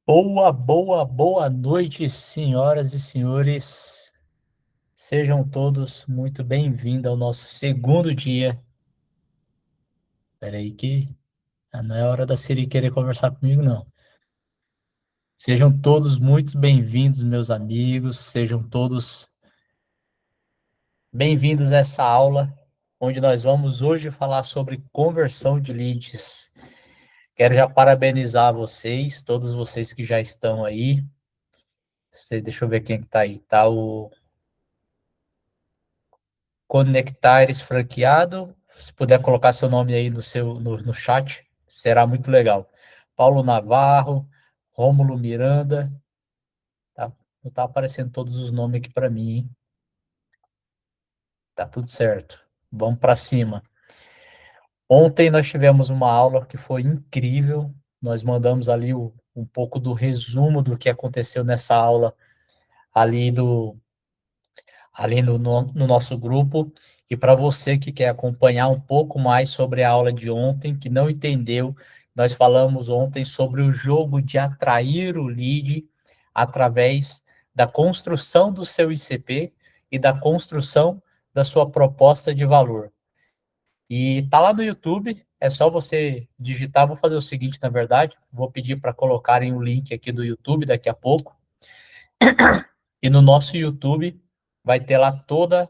Boa noite, senhoras e senhores. Sejam todos muito bem-vindos ao nosso segundo dia. Espera aí que não é hora da Siri querer conversar comigo, não. Sejam todos muito bem-vindos, meus amigos. Sejam todos bem-vindos a essa aula, onde nós vamos hoje falar sobre conversão de leads. Quero já parabenizar vocês, todos vocês que já estão aí. Deixa eu ver quem que tá aí. Tá o Conectares franqueado. Se puder colocar seu nome aí no chat, será muito legal. Paulo Navarro, Rômulo Miranda, tá? Não tá aparecendo todos os nomes aqui para mim, hein? Tá tudo certo. Vamos para cima. Ontem nós tivemos uma aula que foi incrível. Nós mandamos ali um pouco do resumo do que aconteceu nessa aula ali no nosso grupo. E para você que quer acompanhar um pouco mais sobre a aula de ontem, que não entendeu, nós falamos ontem sobre o jogo de atrair o lead através da construção do seu ICP e da construção da sua proposta de valor. E tá lá no YouTube, é só você digitar. Vou fazer o seguinte, na verdade, vou pedir para colocarem o link aqui do YouTube daqui a pouco. E no nosso YouTube vai ter lá toda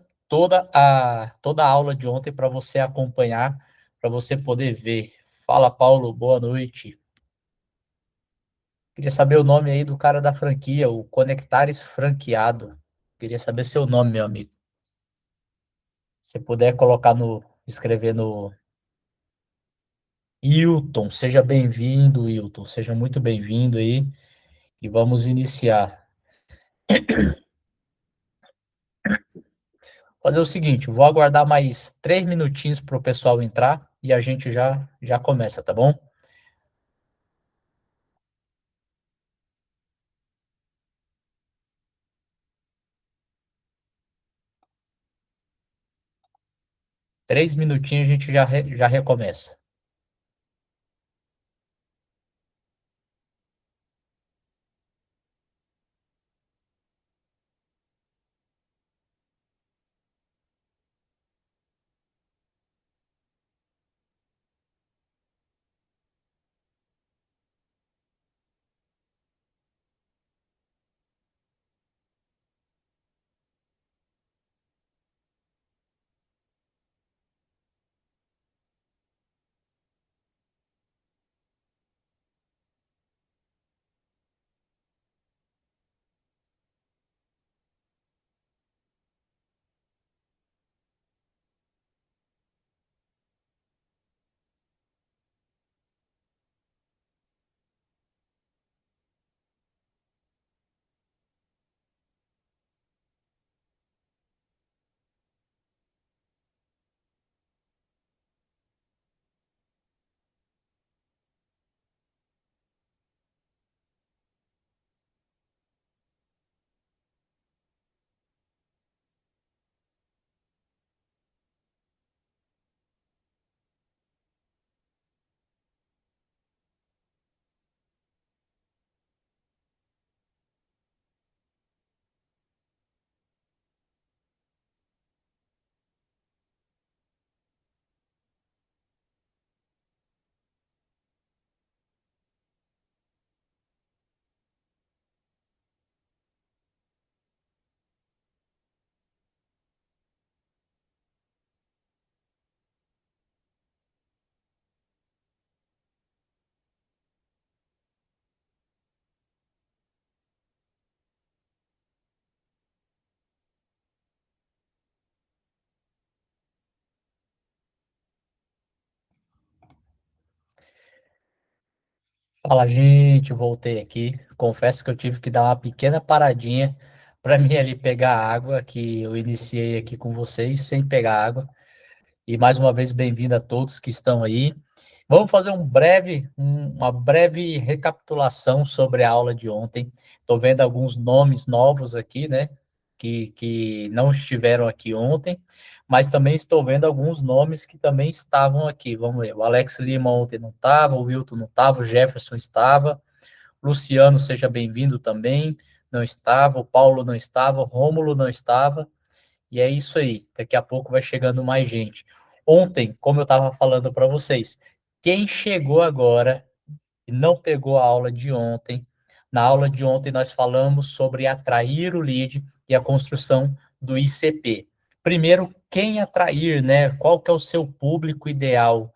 a aula de ontem para você acompanhar, para você poder ver. Fala, Paulo, boa noite. Queria saber o nome aí do cara da franquia, o Conectares Franqueado. Queria saber seu nome, meu amigo. Se puder colocar escrever no Hilton, seja bem-vindo, Hilton. Seja muito bem-vindo aí e vamos iniciar. Fazer o seguinte, vou aguardar mais 3 minutinhos para o pessoal entrar e a gente já começa, tá bom? 3 minutinhos a gente já recomeça. Fala, gente, voltei aqui. Confesso que eu tive que dar uma pequena paradinha para mim ali pegar água, que eu iniciei aqui com vocês sem pegar água. E mais uma vez, bem-vindo a todos que estão aí. Vamos fazer uma breve recapitulação sobre a aula de ontem. Estou vendo alguns nomes novos aqui, né? Que não estiveram aqui ontem, mas também estou vendo alguns nomes que também estavam aqui. Vamos ver. O Alex Lima ontem não estava, o Wilton não estava, o Jefferson estava, Luciano, seja bem-vindo também. Não estava, o Paulo não estava, o Rômulo não estava. E é isso aí. Daqui a pouco vai chegando mais gente. Ontem, como eu estava falando para vocês, quem chegou agora e não pegou a aula de ontem, na aula de ontem nós falamos sobre atrair o lead e a construção do ICP. Primeiro, quem atrair, né? Qual que é o seu público ideal?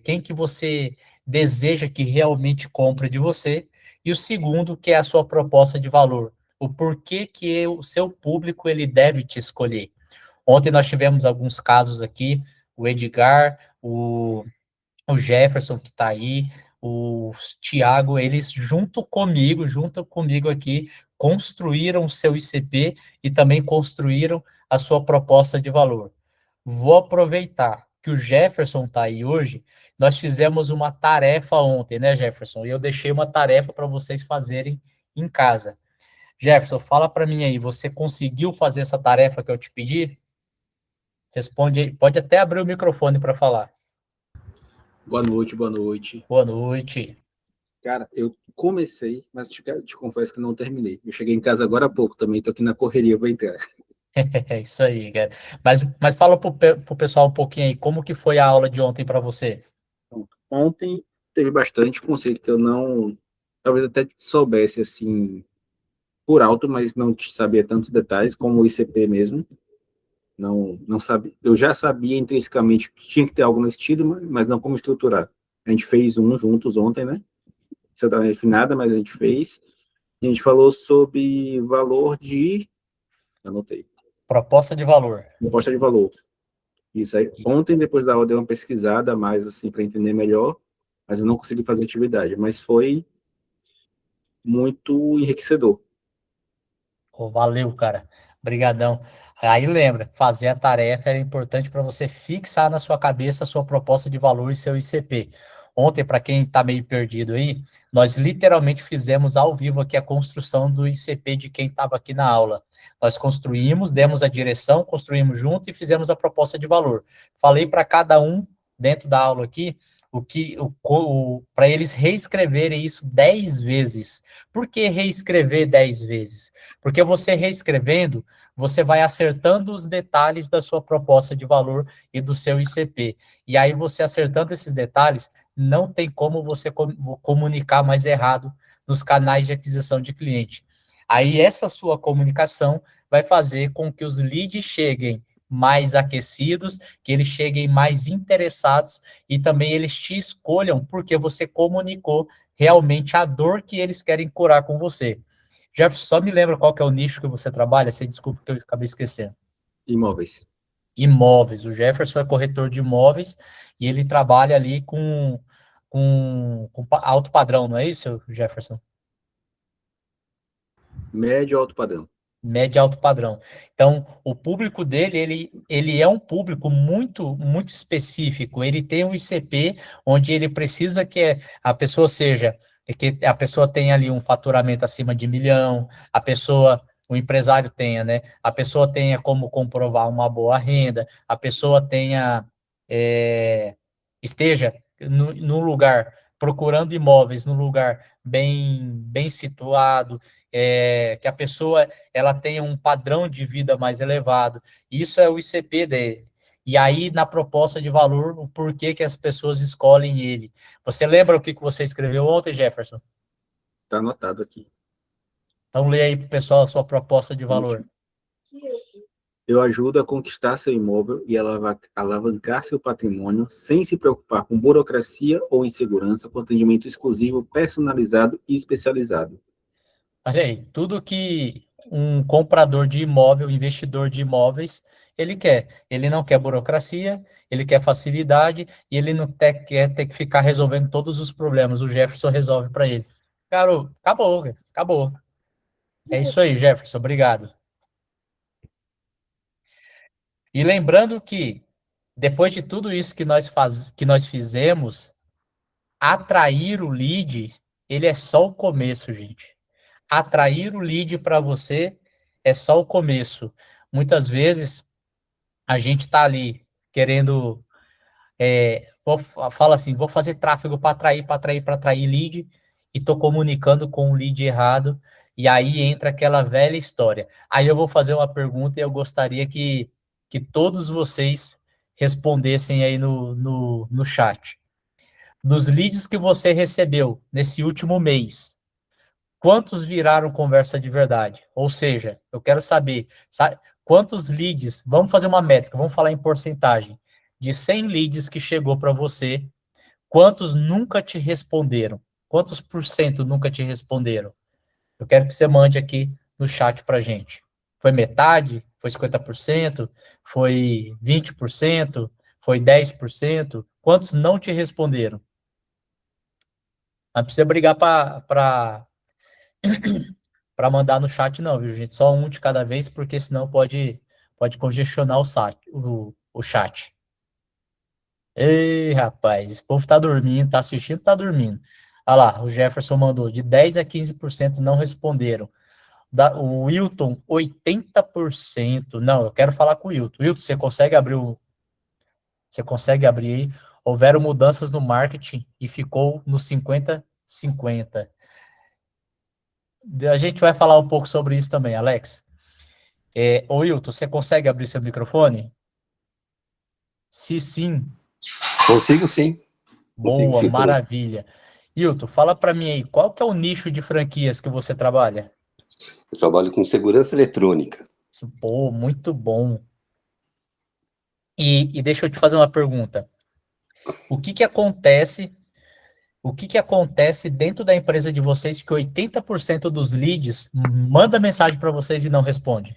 Quem que você deseja que realmente compre de você? E o segundo, que é a sua proposta de valor. O porquê que o seu público ele deve te escolher. Ontem nós tivemos alguns casos aqui, o Edgar, o Jefferson que está aí, o Thiago, eles junto comigo aqui, construíram o seu ICP e também construíram a sua proposta de valor. Vou aproveitar que o Jefferson está aí hoje. Nós fizemos uma tarefa ontem, né, Jefferson? E eu deixei uma tarefa para vocês fazerem em casa. Jefferson, fala para mim aí, você conseguiu fazer essa tarefa que eu te pedi? Responde aí, pode até abrir o microfone para falar. Boa noite, boa noite. Boa noite. Cara, eu comecei, mas te confesso que não terminei. Eu cheguei em casa agora há pouco também, tô aqui na correria para entrar. É isso aí, cara. Mas fala pro pessoal um pouquinho aí, como que foi a aula de ontem para você? Então, ontem teve bastante conceito que eu não, talvez até soubesse assim por alto, mas não sabia tantos detalhes, como o ICP mesmo. Não sabia. Eu já sabia intrinsecamente que tinha que ter algo nesse sentido, mas não como estruturar. A gente fez um juntos ontem, né? Você tá refinada, mas a gente fez. E a gente falou sobre valor de. Anotei. Proposta de valor. Proposta de valor. Isso aí. Ontem, depois da aula, eu dei uma pesquisada mais, assim, para entender melhor, mas eu não consegui fazer atividade. Mas foi muito enriquecedor. Oh, valeu, cara. Obrigadão. Aí lembra, fazer a tarefa era importante para você fixar na sua cabeça a sua proposta de valor e seu ICP. Ontem, para quem está meio perdido aí, nós literalmente fizemos ao vivo aqui a construção do ICP de quem estava aqui na aula. Nós construímos, demos a direção, construímos junto e fizemos a proposta de valor. Falei para cada um dentro da aula aqui para eles reescreverem isso 10 vezes. Por que reescrever 10 vezes? Porque você reescrevendo, você vai acertando os detalhes da sua proposta de valor e do seu ICP. E aí, você acertando esses detalhes, não tem como você comunicar mais errado nos canais de aquisição de cliente. Aí, essa sua comunicação vai fazer com que os leads cheguem mais aquecidos, que eles cheguem mais interessados e também eles te escolham porque você comunicou realmente a dor que eles querem curar com você. Jefferson, só me lembra qual que é o nicho que você trabalha? Você desculpa que eu acabei esquecendo. Imóveis. Imóveis. O Jefferson é corretor de imóveis e ele trabalha ali com alto padrão, não é isso, Jefferson? Médio alto padrão. Médio e alto padrão. Então, o público dele, ele é um público muito específico. Ele tem um ICP onde ele precisa que a pessoa seja, que a pessoa tenha ali um faturamento acima de 1 milhão, o empresário tenha, né? A pessoa tenha como comprovar uma boa renda, a pessoa tenha, esteja no lugar, procurando imóveis, no lugar bem situado, que a pessoa ela tenha um padrão de vida mais elevado. Isso é o ICP dele. E aí, na proposta de valor, o porquê que as pessoas escolhem ele. Você lembra o que você escreveu ontem, Jefferson? Está anotado aqui. Então, lê aí para o pessoal a sua proposta de valor. Eu ajudo a conquistar seu imóvel e alavancar seu patrimônio sem se preocupar com burocracia ou insegurança, com atendimento exclusivo, personalizado e especializado. Olha aí, tudo que um comprador de imóvel, investidor de imóveis, ele quer. Ele não quer burocracia, ele quer facilidade e ele não quer ter que ficar resolvendo todos os problemas. O Jefferson resolve para ele. Cara, acabou, acabou. É isso aí, Jefferson, obrigado. E lembrando que, depois de tudo isso que nós fizemos, atrair o lead, ele é só o começo, gente. Atrair o lead para você é só o começo. Muitas vezes a gente está ali querendo, fala assim, vou fazer tráfego para atrair lead, e estou comunicando com o lead errado, e aí entra aquela velha história. Aí eu vou fazer uma pergunta e eu gostaria que todos vocês respondessem aí no chat. Dos leads que você recebeu nesse último mês, quantos viraram conversa de verdade? Ou seja, eu quero saber, sabe, quantos leads, vamos fazer uma métrica, vamos falar em porcentagem, de 100 leads que chegou para você, quantos nunca te responderam? Quantos por cento nunca te responderam? Eu quero que você mande aqui no chat para gente. Foi metade? Foi 50%? Foi 20%? Foi 10%? Quantos não te responderam? Não precisa brigar para mandar no chat, não, viu, gente? Só um de cada vez, porque senão pode congestionar o chat. Ei, rapaz, esse povo tá dormindo, tá assistindo, tá dormindo. Olha lá, o Jefferson mandou de 10 a 15% não responderam. O Wilton, 80%. Não, eu quero falar com o Wilton. Wilton, você consegue abrir aí? Houveram mudanças no marketing e ficou no 50-50. A gente vai falar um pouco sobre isso também, Alex. Ô Wilton, você consegue abrir seu microfone? Se sim, Consigo sim. Consigo boa, sim. maravilha. Wilton, fala para mim aí, qual que é o nicho de franquias que você trabalha? Eu trabalho com segurança eletrônica. Pô, muito bom. E deixa eu te fazer uma pergunta. O que que acontece dentro da empresa de vocês que 80% dos leads manda mensagem para vocês e não responde?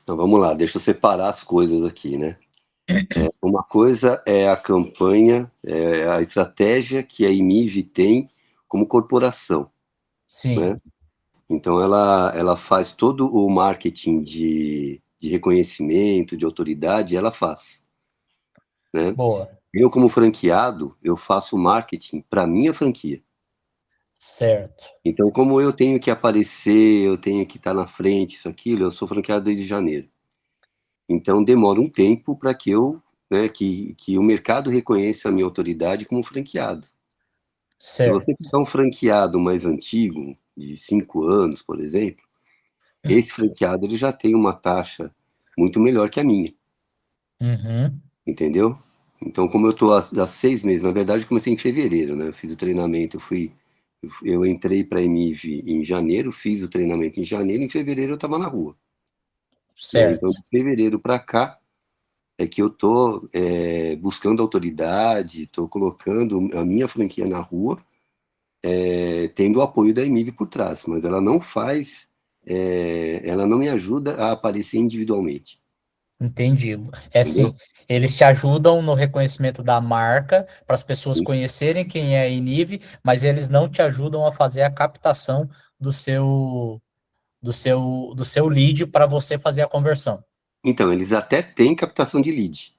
Então vamos lá, deixa eu separar as coisas aqui, né? Uma coisa é a campanha, a estratégia que a IMIV tem como corporação, Sim, né? Então ela faz todo o marketing de reconhecimento, de autoridade, ela faz, né? boa, Eu, como franqueado, eu faço marketing para minha franquia. certo, Então, como eu tenho que aparecer, eu tenho que estar na frente, isso, aquilo, eu sou franqueado desde janeiro. Então, demora um tempo para que que o mercado reconheça a minha autoridade como franqueado. Se você certo. pegar um franqueado mais antigo, de 5 anos, por exemplo, esse franqueado ele já tem uma taxa muito melhor que a minha, Uhum, entendeu? Então, como eu estou há 6 meses, na verdade, eu comecei em fevereiro, né? Eu fiz o treinamento, eu entrei para a EMIV em janeiro, fiz o treinamento em janeiro, em fevereiro eu estava na rua, né? Então, certo, de fevereiro para cá, é que eu estou buscando autoridade, estou colocando a minha franquia na rua, tendo o apoio da EMIV por trás, mas ela não faz, ela não me ajuda a aparecer individualmente, entendi. É entendeu? assim, eles te ajudam no reconhecimento da marca, para as pessoas conhecerem quem é a Inive, mas eles não te ajudam a fazer a captação do seu lead para você fazer a conversão. Então, eles até têm captação de lead,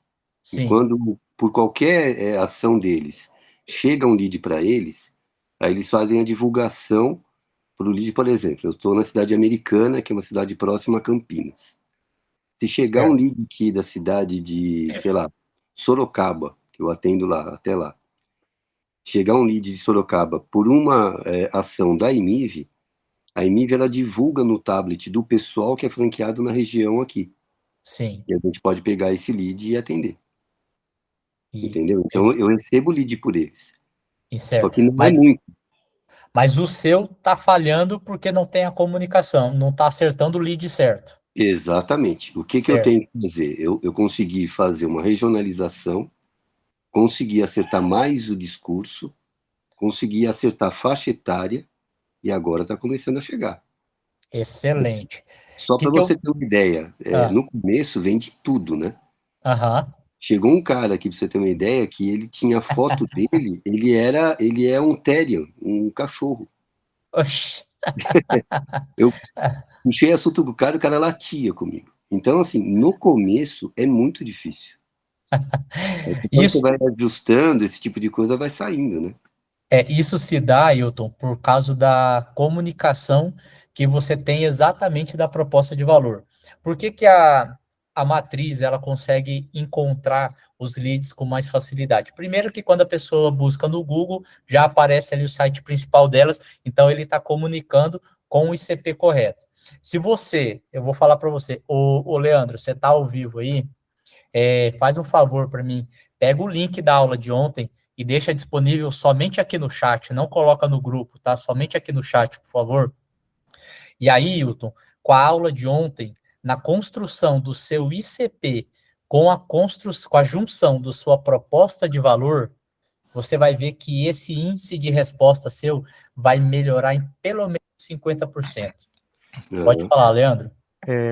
e Sim, quando, por qualquer ação deles, chega um lead para eles, aí eles fazem a divulgação para o lead, por exemplo, eu estou na cidade americana, que é uma cidade próxima a Campinas. Se chegar um certo. lead aqui da cidade de, sei lá, Sorocaba, que eu atendo lá, até lá, chegar um lead de Sorocaba por uma ação da IMIV, a IMIV ela divulga no tablet do pessoal que é franqueado na região aqui. Sim, E a gente pode pegar esse lead e atender, e, entendeu? eu- Então eu recebo lead por eles. e Só certo. que não é Mas, muito. mas o seu tá falhando porque não tem a comunicação, não tá acertando o lead certo. Exatamente. O que eu Certo. tenho que fazer? Eu consegui fazer uma regionalização, consegui acertar mais o discurso, consegui acertar a faixa etária e agora está começando a chegar. Excelente. O Só que para que você eu. ter uma ideia, Ah, no começo vende tudo, né? aham. Chegou um cara aqui, para você ter uma ideia, que ele tinha a foto dele, ele é um terrier, um cachorro. Oxi. Eu puxei assunto com o cara latia comigo. Então, assim, no começo é muito difícil. Depois você Isso, vai ajustando, esse tipo de coisa vai saindo, né? isso se dá, Ailton, por causa da comunicação que você tem exatamente da proposta de valor. Por que que a matriz ela consegue encontrar os leads com mais facilidade? Primeiro que quando a pessoa busca no Google, já aparece ali o site principal delas, então ele está comunicando com o ICP correto. Se você, eu vou falar para você, ô Leandro, você está ao vivo aí, faz um favor para mim, pega o link da aula de ontem e deixa disponível somente aqui no chat, não coloca no grupo, tá? Somente aqui no chat, por favor. E aí, Hilton, com a aula de ontem, na construção do seu ICP com a junção da sua proposta de valor, você vai ver que esse índice de resposta seu vai melhorar em pelo menos 50%. Pode falar, Leandro.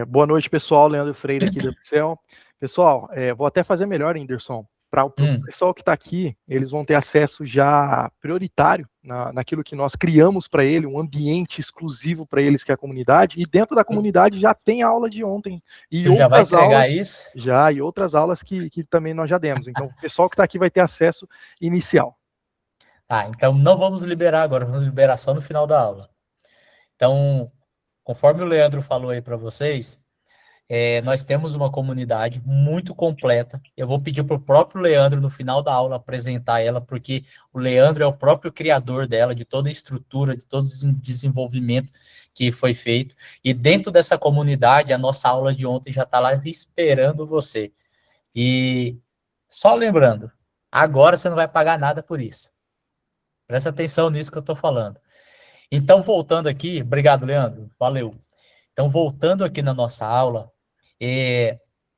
Boa noite, pessoal. Leandro Freire aqui da Excel. Pessoal, vou até fazer melhor, Whindersson. Para o pessoal que está aqui, eles vão ter acesso já prioritário naquilo que nós criamos para ele, um ambiente exclusivo para eles, que é a comunidade, e dentro da comunidade já tem a aula de ontem. E já vai entregar isso? Já, e outras aulas que também nós já demos. Então, o pessoal que está aqui vai ter acesso inicial. Tá, então não vamos liberar agora, vamos liberar só no final da aula. Então, conforme o Leandro falou aí para vocês, nós temos uma comunidade muito completa. Eu vou pedir para o próprio Leandro, no final da aula, apresentar ela, porque o Leandro é o próprio criador dela, de toda a estrutura, de todo o desenvolvimento que foi feito. E dentro dessa comunidade, a nossa aula de ontem já está lá esperando você. E só lembrando, agora você não vai pagar nada por isso. Presta atenção nisso que eu estou falando. Então, voltando aqui, obrigado, Leandro, valeu. Então, voltando aqui na nossa aula,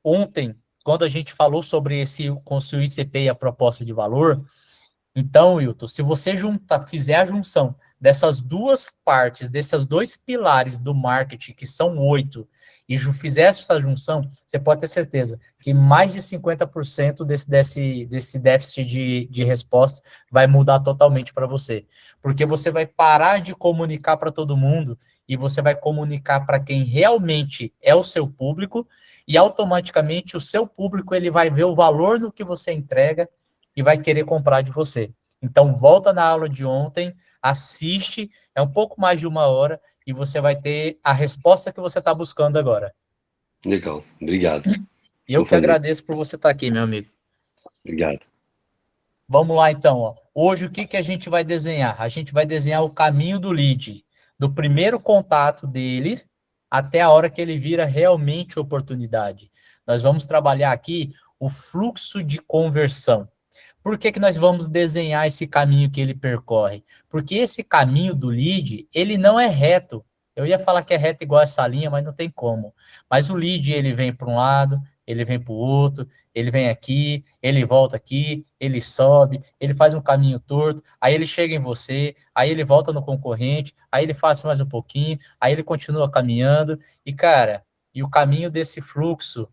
ontem, quando a gente falou sobre com o ICP e a proposta de valor, então, Hilton, se você fizer a junção dessas duas partes, desses dois pilares do marketing, que são 8, e fizer essa junção, você pode ter certeza que mais de 50% desse déficit de resposta vai mudar totalmente para você. Porque você vai parar de comunicar para todo mundo e você vai comunicar para quem realmente é o seu público, e automaticamente o seu público ele vai ver o valor do que você entrega e vai querer comprar de você. Então, volta na aula de ontem, assiste, é um pouco mais de 1 hora, e você vai ter a resposta que você está buscando agora. Legal, obrigado. E eu que agradeço por você estar aqui, meu amigo. Obrigado. Vamos lá, então. Ó. Hoje, o que a gente vai desenhar? A gente vai desenhar o caminho do lead, do primeiro contato dele até a hora que ele vira realmente oportunidade. Nós vamos trabalhar aqui o fluxo de conversão. Por que nós vamos desenhar esse caminho que ele percorre? Porque esse caminho do lead, ele não é reto. Eu ia falar que é reto igual essa linha, mas não tem como. Mas o lead, ele vem para um lado, ele vem para o outro, ele vem aqui, ele volta aqui, ele sobe, ele faz um caminho torto, aí ele chega em você, aí ele volta no concorrente, aí ele faz mais um pouquinho, aí ele continua caminhando, e cara, e o caminho desse fluxo,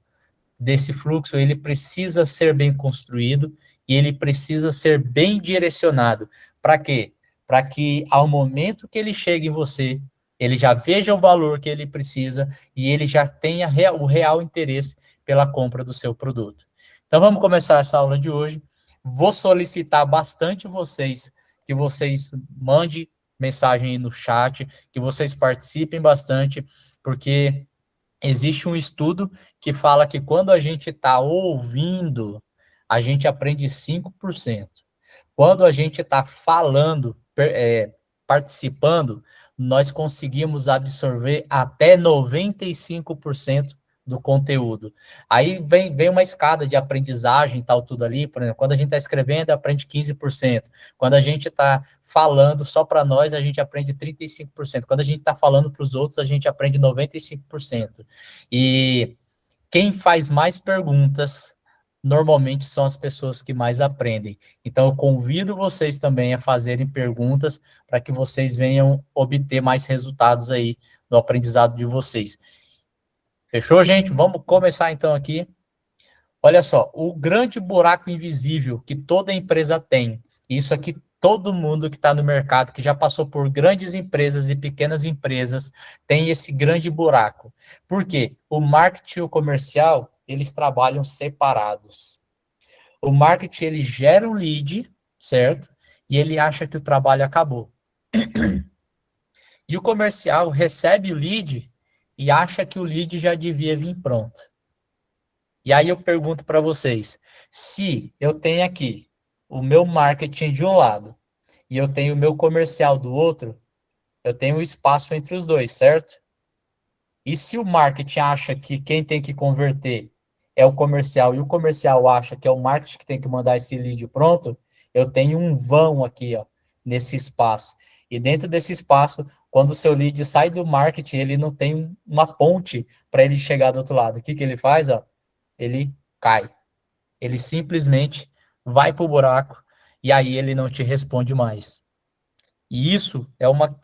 ele precisa ser bem construído e ele precisa ser bem direcionado. Para quê? Para que ao momento que ele chega em você, ele já veja o valor que ele precisa e ele já tenha o real interesse pela compra do seu produto. Então vamos começar essa aula de hoje. Vou solicitar bastante que vocês mandem mensagem aí no chat, que vocês participem bastante, porque existe um estudo que fala que quando a gente está ouvindo, a gente aprende 5%. Quando a gente está falando, participando, nós conseguimos absorver até 95% do conteúdo. Aí vem uma escada de aprendizagem e tal, tudo ali. Por exemplo, quando a gente está escrevendo, aprende 15%. Quando a gente está falando só para nós, a gente aprende 35%. Quando a gente está falando para os outros, a gente aprende 95%. E quem faz mais perguntas, normalmente são as pessoas que mais aprendem. Então, eu convido vocês também a fazerem perguntas para que vocês venham obter mais resultados aí no aprendizado de vocês. Fechou, gente? Vamos começar então aqui. Olha só, o grande buraco invisível que toda empresa tem, isso aqui todo mundo que está no mercado, que já passou por grandes empresas e pequenas empresas, tem esse grande buraco. Por quê? O marketing e o comercial, eles trabalham separados. O marketing, ele gera um lead, certo? E ele acha que o trabalho acabou. E o comercial recebe o lead e acha que o lead já devia vir pronto. E aí eu pergunto para vocês, se eu tenho aqui o meu marketing de um lado e eu tenho o meu comercial do outro, eu tenho um espaço entre os dois, certo? E se o marketing acha que quem tem que converter é o comercial e o comercial acha que é o marketing que tem que mandar esse lead pronto, eu tenho um vão aqui, ó, nesse espaço. E dentro desse espaço, quando o seu lead sai do marketing, ele não tem uma ponte para ele chegar do outro lado. O que ele faz, ó? Ele cai. Ele simplesmente vai para o buraco e aí ele não te responde mais. E isso é uma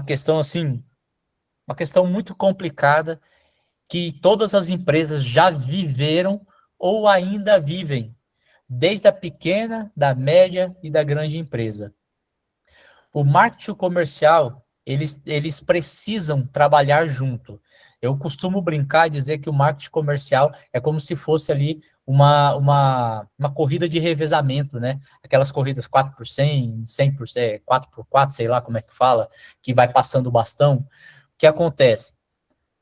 questão assim, uma questão muito complicada que todas as empresas já viveram ou ainda vivem, desde a pequena, da média e da grande empresa. O marketing comercial, eles precisam trabalhar junto. Eu costumo brincar e dizer que o marketing comercial é como se fosse ali uma corrida de revezamento, né? Aquelas corridas 4x100, 100%, 4x4, sei lá como é que fala, que vai passando o bastão. O que acontece?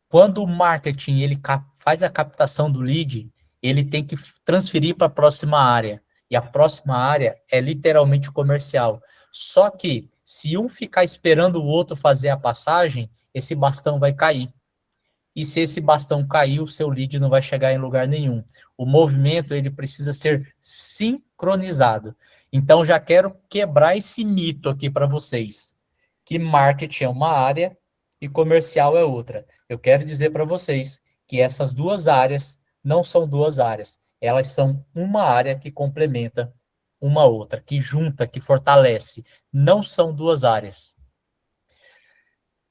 Quando o marketing faz a captação do lead, ele tem que transferir para a próxima área. E a próxima área é literalmente comercial. Só que, se um ficar esperando o outro fazer a passagem, esse bastão vai cair. E se esse bastão cair, o seu lead não vai chegar em lugar nenhum. O movimento ele precisa ser sincronizado. Então, já quero quebrar esse mito aqui para vocês, que marketing é uma área e comercial é outra. Eu quero dizer para vocês que essas duas áreas não são duas áreas. Elas são uma área que complementa uma outra, que junta, que fortalece. Não são duas áreas.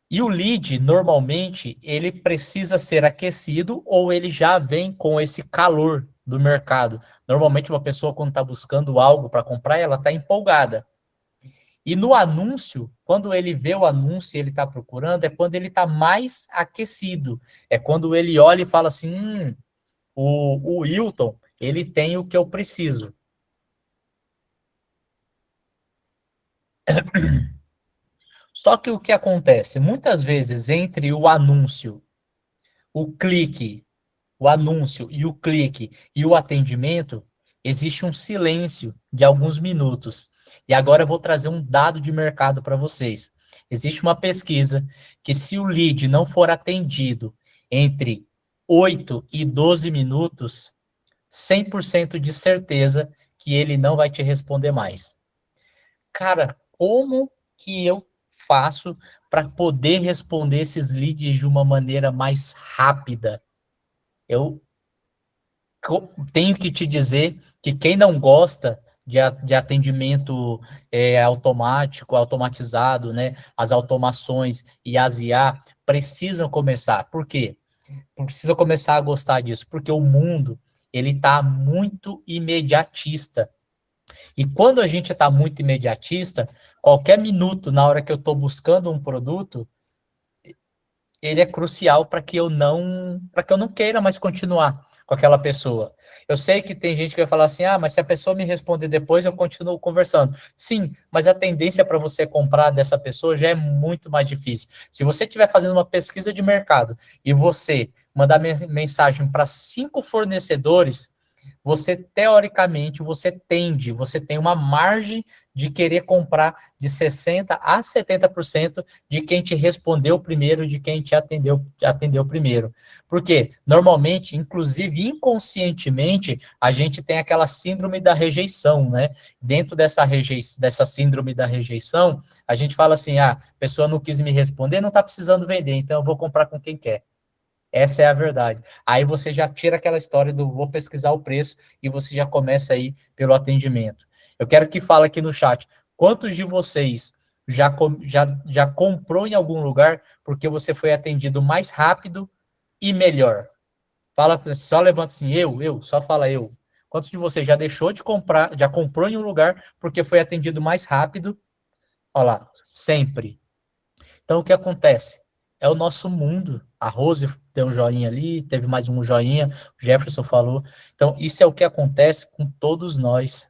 E o lead, normalmente, ele precisa ser aquecido ou ele já vem com esse calor do mercado. Normalmente, uma pessoa, quando está buscando algo para comprar, ela está empolgada. E no anúncio, quando ele vê o anúncio e ele está procurando, é quando ele está mais aquecido. É quando ele olha e fala assim, o Wilton, ele tem o que eu preciso. Só que o que acontece? Muitas vezes, entre o anúncio, o clique, o anúncio e o clique e o atendimento, existe um silêncio de alguns minutos. E agora eu vou trazer um dado de mercado para vocês. Existe uma pesquisa que se o lead não for atendido entre 8 e 12 minutos, 100% de certeza que ele não vai te responder mais. Cara, como que eu faço para poder responder esses leads de uma maneira mais rápida? Eu tenho que te dizer que quem não gosta de atendimento automático, automatizado, né? As automações e as IA precisam começar. Por quê? Precisa começar a gostar disso, porque o mundo ele está muito imediatista. E quando a gente está muito imediatista, qualquer minuto na hora que eu estou buscando um produto, ele é crucial para que eu não queira mais continuar com aquela pessoa. Eu sei que tem gente que vai falar assim, mas se a pessoa me responder depois, eu continuo conversando. Sim, mas a tendência para você comprar dessa pessoa já é muito mais difícil. Se você estiver fazendo uma pesquisa de mercado e você mandar mensagem para 5 fornecedores, você, teoricamente, você tem uma margem de querer comprar de 60% a 70% de quem te respondeu primeiro, de quem te atendeu primeiro. Porque, normalmente, inclusive inconscientemente, a gente tem aquela síndrome da rejeição, né? Dentro dessa síndrome da rejeição, a gente fala assim, a pessoa não quis me responder, não está precisando vender, então eu vou comprar com quem quer. Essa é a verdade. Aí você já tira aquela história do vou pesquisar o preço e você já começa aí pelo atendimento. Eu quero que fale aqui no chat, quantos de vocês já comprou em algum lugar porque você foi atendido mais rápido e melhor? Fala, só levanta assim, só fala eu. Quantos de vocês já deixou de comprar, já comprou em um lugar porque foi atendido mais rápido? Olha lá, sempre. Então, o que acontece? É o nosso mundo. A Rose deu um joinha ali, teve mais um joinha, o Jefferson falou. Então, isso é o que acontece com todos nós.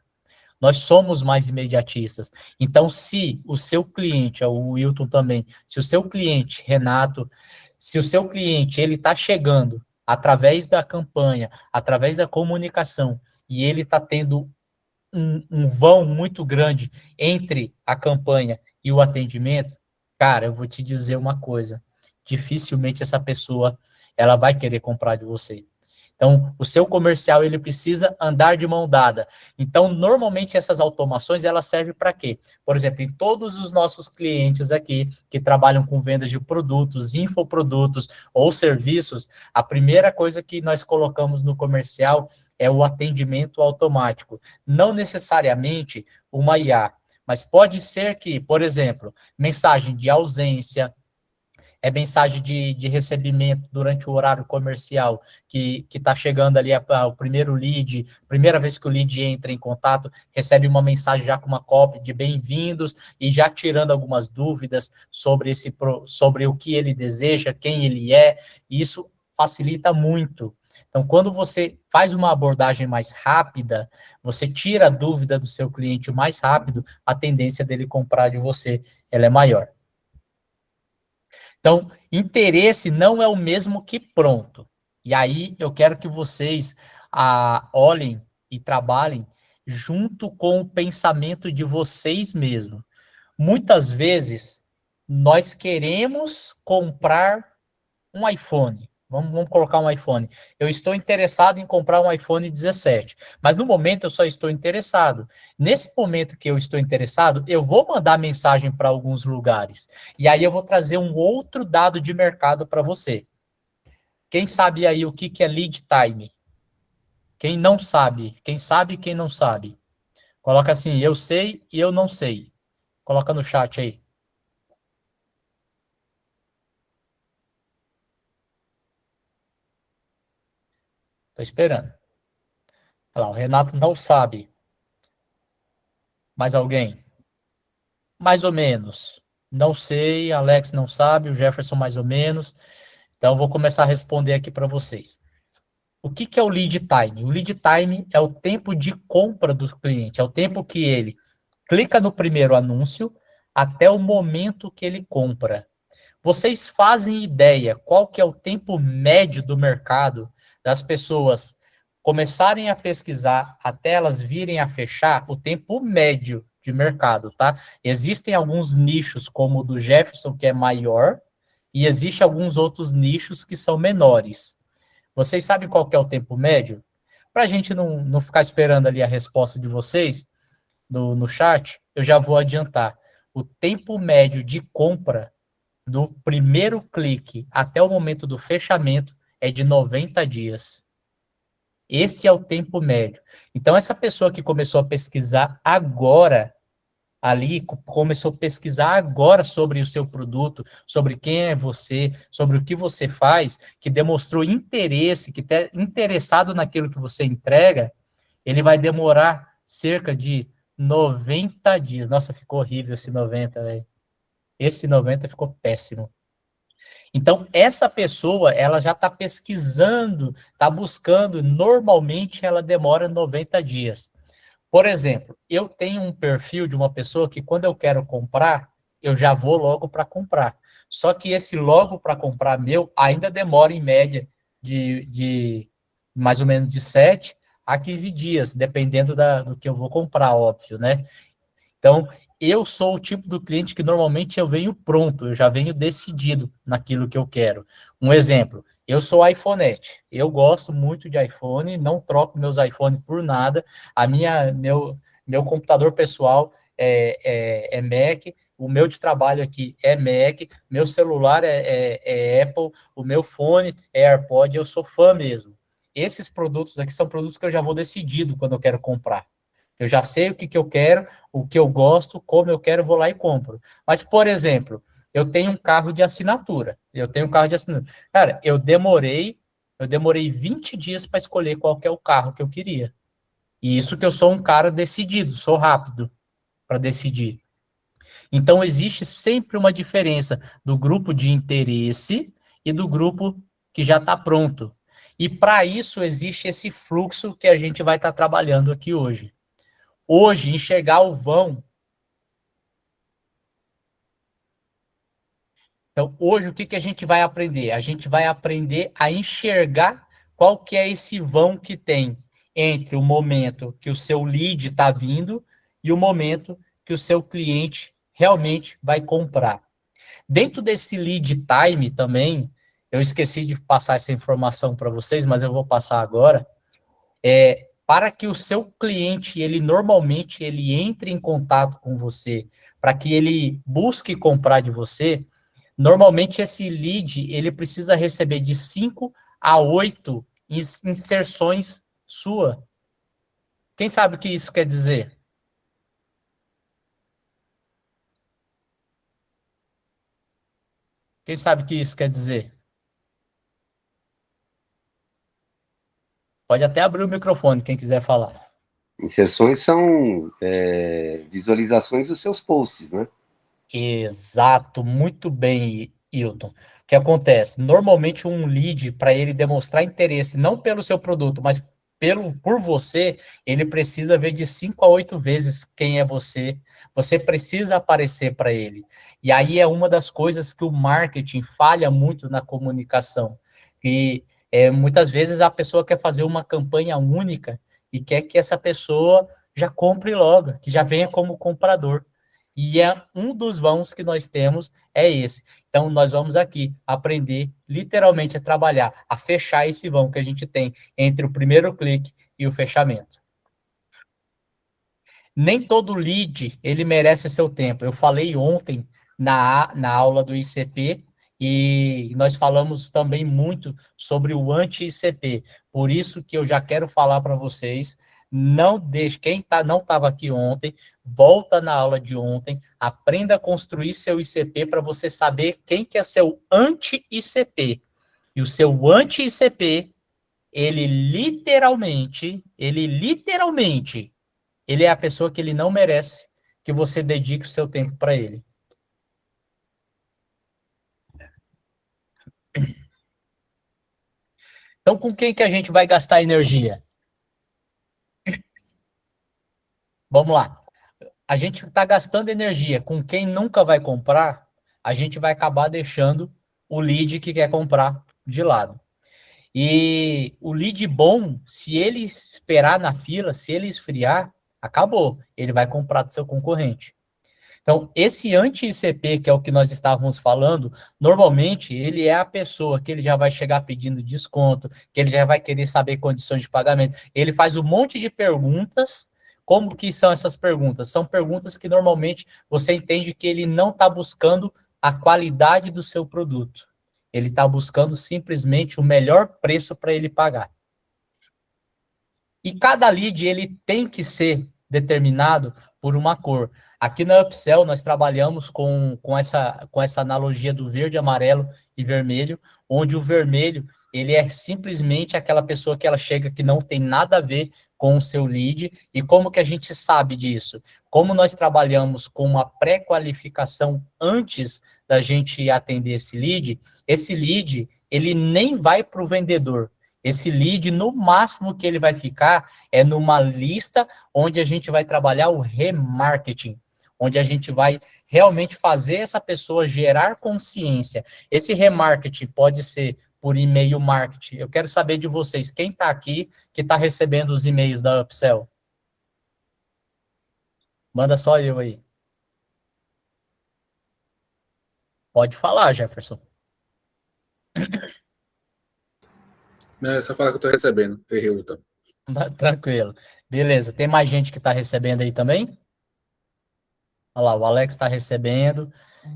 Nós somos mais imediatistas. Então, se o seu cliente, o Wilton também, se o seu cliente, Renato, se o seu cliente, ele está chegando através da campanha, através da comunicação, e ele está tendo um vão muito grande entre a campanha e o atendimento, cara, eu vou te dizer uma coisa, dificilmente essa pessoa ela vai querer comprar de você. Então, o seu comercial, ele precisa andar de mão dada. Então, normalmente, essas automações, elas servem para quê? Por exemplo, em todos os nossos clientes aqui, que trabalham com vendas de produtos, infoprodutos ou serviços, a primeira coisa que nós colocamos no comercial é o atendimento automático. Não necessariamente uma IA, mas pode ser que, por exemplo, mensagem de ausência, mensagem de recebimento durante o horário comercial, que está chegando ali o primeiro lead, primeira vez que o lead entra em contato, recebe uma mensagem já com uma cópia de bem-vindos e já tirando algumas dúvidas sobre o que ele deseja, quem ele é, e isso facilita muito. Então, quando você faz uma abordagem mais rápida, você tira a dúvida do seu cliente mais rápido, a tendência dele comprar de você, ela é maior. Então, interesse não é o mesmo que pronto. E aí eu quero que vocês olhem e trabalhem junto com o pensamento de vocês mesmos. Muitas vezes, nós queremos comprar um iPhone. Vamos colocar um iPhone. Eu estou interessado em comprar um iPhone 17, mas no momento eu só estou interessado. Nesse momento que eu estou interessado, eu vou mandar mensagem para alguns lugares. E aí eu vou trazer um outro dado de mercado para você. Quem sabe aí o que é lead time? Quem não sabe? Quem sabe e quem não sabe? Coloca assim, eu sei e eu não sei. Coloca no chat aí. Estou esperando. Olha lá, o Renato não sabe. Mais alguém? Mais ou menos. Não sei, Alex não sabe, o Jefferson mais ou menos. Então, eu vou começar a responder aqui para vocês. O que é o lead time? O lead time é o tempo de compra do cliente, é o tempo que ele clica no primeiro anúncio até o momento que ele compra. Vocês fazem ideia qual que é o tempo médio do mercado das pessoas começarem a pesquisar até elas virem a fechar? O tempo médio de mercado, tá? Existem alguns nichos, como o do Jefferson, que é maior, e existem alguns outros nichos que são menores. Vocês sabem qual que é o tempo médio? Para a gente não ficar esperando ali a resposta de vocês no chat, eu já vou adiantar. O tempo médio de compra do primeiro clique até o momento do fechamento é de 90 dias. Esse é o tempo médio. Então, essa pessoa que começou a pesquisar agora, ali, começou a pesquisar agora sobre o seu produto, sobre quem é você, sobre o que você faz, que demonstrou interesse, que está interessado naquilo que você entrega, ele vai demorar cerca de 90 dias. Nossa, ficou horrível esse 90, velho. Esse 90 ficou péssimo. Então, essa pessoa, ela já está pesquisando, está buscando, normalmente ela demora 90 dias. Por exemplo, eu tenho um perfil de uma pessoa que quando eu quero comprar, eu já vou logo para comprar. Só que esse logo para comprar meu ainda demora em média de mais ou menos de 7 a 15 dias, dependendo do que eu vou comprar, óbvio, né? Então, eu sou o tipo do cliente que normalmente eu venho pronto, eu já venho decidido naquilo que eu quero. Um exemplo, eu sou iPhonete, eu gosto muito de iPhone, não troco meus iPhones por nada, meu computador pessoal é Mac, o meu de trabalho aqui é Mac, meu celular é Apple, o meu fone é AirPod, eu sou fã mesmo. Esses produtos aqui são produtos que eu já vou decidido quando eu quero comprar. Eu já sei o que eu quero, o que eu gosto, como eu quero, vou lá e compro. Mas, por exemplo, eu tenho um carro de assinatura. Cara, eu demorei 20 dias para escolher qual que é o carro que eu queria. E isso que eu sou um cara decidido, sou rápido para decidir. Então, existe sempre uma diferença do grupo de interesse e do grupo que já está pronto. E para isso existe esse fluxo que a gente vai estar trabalhando aqui hoje. Hoje, enxergar o vão. Então, hoje, o que a gente vai aprender? A gente vai aprender a enxergar qual que é esse vão que tem entre o momento que o seu lead está vindo e o momento que o seu cliente realmente vai comprar. Dentro desse lead time também, eu esqueci de passar essa informação para vocês, mas eu vou passar agora. Para que o seu cliente, ele normalmente ele entre em contato com você, para que ele busque comprar de você, normalmente esse lead, ele precisa receber de 5 a 8 inserções sua. Quem sabe o que isso quer dizer? Quem sabe o que isso quer dizer? Pode até abrir o microfone, quem quiser falar. Inserções são visualizações dos seus posts, né? Exato, muito bem, Hilton. O que acontece? Normalmente um lead, para ele demonstrar interesse, não pelo seu produto, mas por você, ele precisa ver de 5 a 8 vezes quem é você. Você precisa aparecer para ele. E aí é uma das coisas que o marketing falha muito na comunicação. E muitas vezes a pessoa quer fazer uma campanha única e quer que essa pessoa já compre logo, que já venha como comprador. E um dos vãos que nós temos é esse. Então, nós vamos aqui aprender literalmente a trabalhar, a fechar esse vão que a gente tem entre o primeiro clique e o fechamento. Nem todo lead, ele merece seu tempo. Eu falei ontem na aula do ICP e nós falamos também muito sobre o anti-ICP. Por isso que eu já quero falar para vocês, não deixe, quem não estava aqui ontem, volta na aula de ontem, aprenda a construir seu ICP para você saber quem que é seu anti-ICP. E o seu anti-ICP, ele literalmente, ele é a pessoa que ele não merece que você dedique o seu tempo para ele. Então, com quem que a gente vai gastar energia? Vamos lá. A gente está gastando energia com quem nunca vai comprar, a gente vai acabar deixando o lead que quer comprar de lado. E o lead bom, se ele esperar na fila, se ele esfriar, acabou. Ele vai comprar do seu concorrente. Então, esse anti-ICP, que é o que nós estávamos falando, normalmente ele é a pessoa que ele já vai chegar pedindo desconto, que ele já vai querer saber condições de pagamento. Ele faz um monte de perguntas. Como que são essas perguntas? São perguntas que normalmente você entende que ele não está buscando a qualidade do seu produto. Ele está buscando simplesmente o melhor preço para ele pagar. E cada lead ele tem que ser determinado por uma cor. Aqui na Upsell nós trabalhamos com essa analogia do verde, amarelo e vermelho, onde o vermelho ele é simplesmente aquela pessoa que ela chega que não tem nada a ver com o seu lead. E como que a gente sabe disso? Como nós trabalhamos com uma pré-qualificação antes da gente atender esse lead ele nem vai para o vendedor. Esse lead, no máximo que ele vai ficar é numa lista onde a gente vai trabalhar o remarketing, onde a gente vai realmente fazer essa pessoa gerar consciência. Esse remarketing pode ser por e-mail marketing. Eu quero saber de vocês, quem está aqui que está recebendo os e-mails da Upsell? Manda só eu aí. Pode falar, Jefferson. Não, é só falar que eu estou recebendo. Errei, então. Tranquilo. Beleza. Tem mais gente que está recebendo aí também? Olha lá, o Alex está recebendo.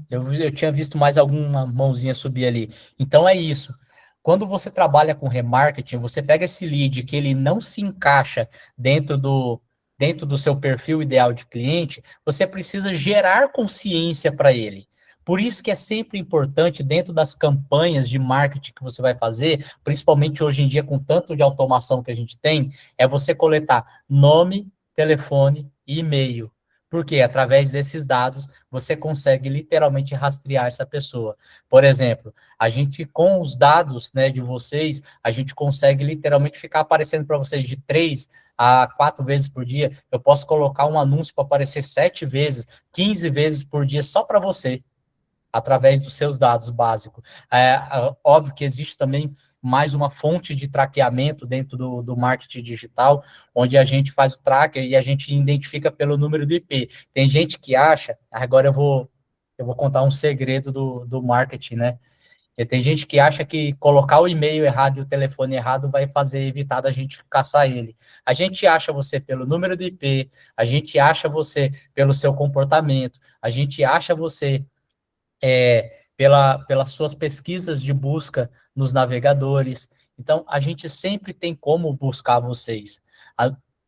Eu tinha visto mais alguma mãozinha subir ali. Então é isso. Quando você trabalha com remarketing, você pega esse lead que ele não se encaixa dentro do seu perfil ideal de cliente, você precisa gerar consciência para ele. Por isso que é sempre importante, dentro das campanhas de marketing que você vai fazer, principalmente hoje em dia, com tanto de automação que a gente tem, é você coletar nome, telefone e e-mail. Porque através desses dados, você consegue literalmente rastrear essa pessoa. Por exemplo, a gente, com os dados, né, de vocês, a gente consegue literalmente ficar aparecendo para vocês de 3 a 4 vezes por dia. Eu posso colocar um anúncio para aparecer 7 vezes, 15 vezes por dia só para você. através dos seus dados básicos. Óbvio que existe também mais uma fonte de traqueamento dentro do marketing digital, onde a gente faz o tracker e a gente identifica pelo número do IP. Tem gente que acha, agora eu vou contar um segredo do marketing, né? E tem gente que acha que colocar o e-mail errado e o telefone errado vai fazer evitar da gente caçar ele. A gente acha você pelo número do IP, a gente acha você pelo seu comportamento, a gente acha você pelas suas pesquisas de busca nos navegadores. Então, a gente sempre tem como buscar vocês.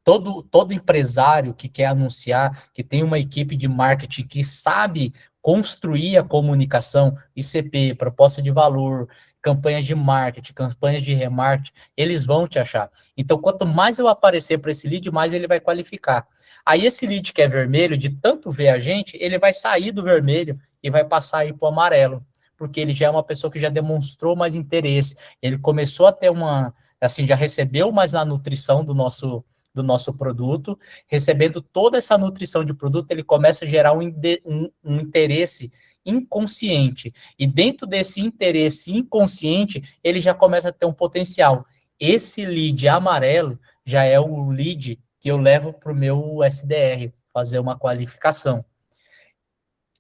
Todo empresário que quer anunciar, que tem uma equipe de marketing que sabe construir a comunicação, ICP, proposta de valor, campanhas de marketing, campanhas de remarketing, eles vão te achar. Então, quanto mais eu aparecer para esse lead, mais ele vai qualificar. Aí, esse lead que é vermelho, de tanto ver a gente, ele vai sair do vermelho e vai passar aí para o amarelo, porque ele já é uma pessoa que já demonstrou mais interesse, ele começou a ter já recebeu mais na nutrição do nosso produto, recebendo toda essa nutrição de produto, ele começa a gerar um interesse inconsciente, e dentro desse interesse inconsciente, ele já começa a ter um potencial. Esse lead amarelo já é o lead que eu levo para o meu SDR, fazer uma qualificação.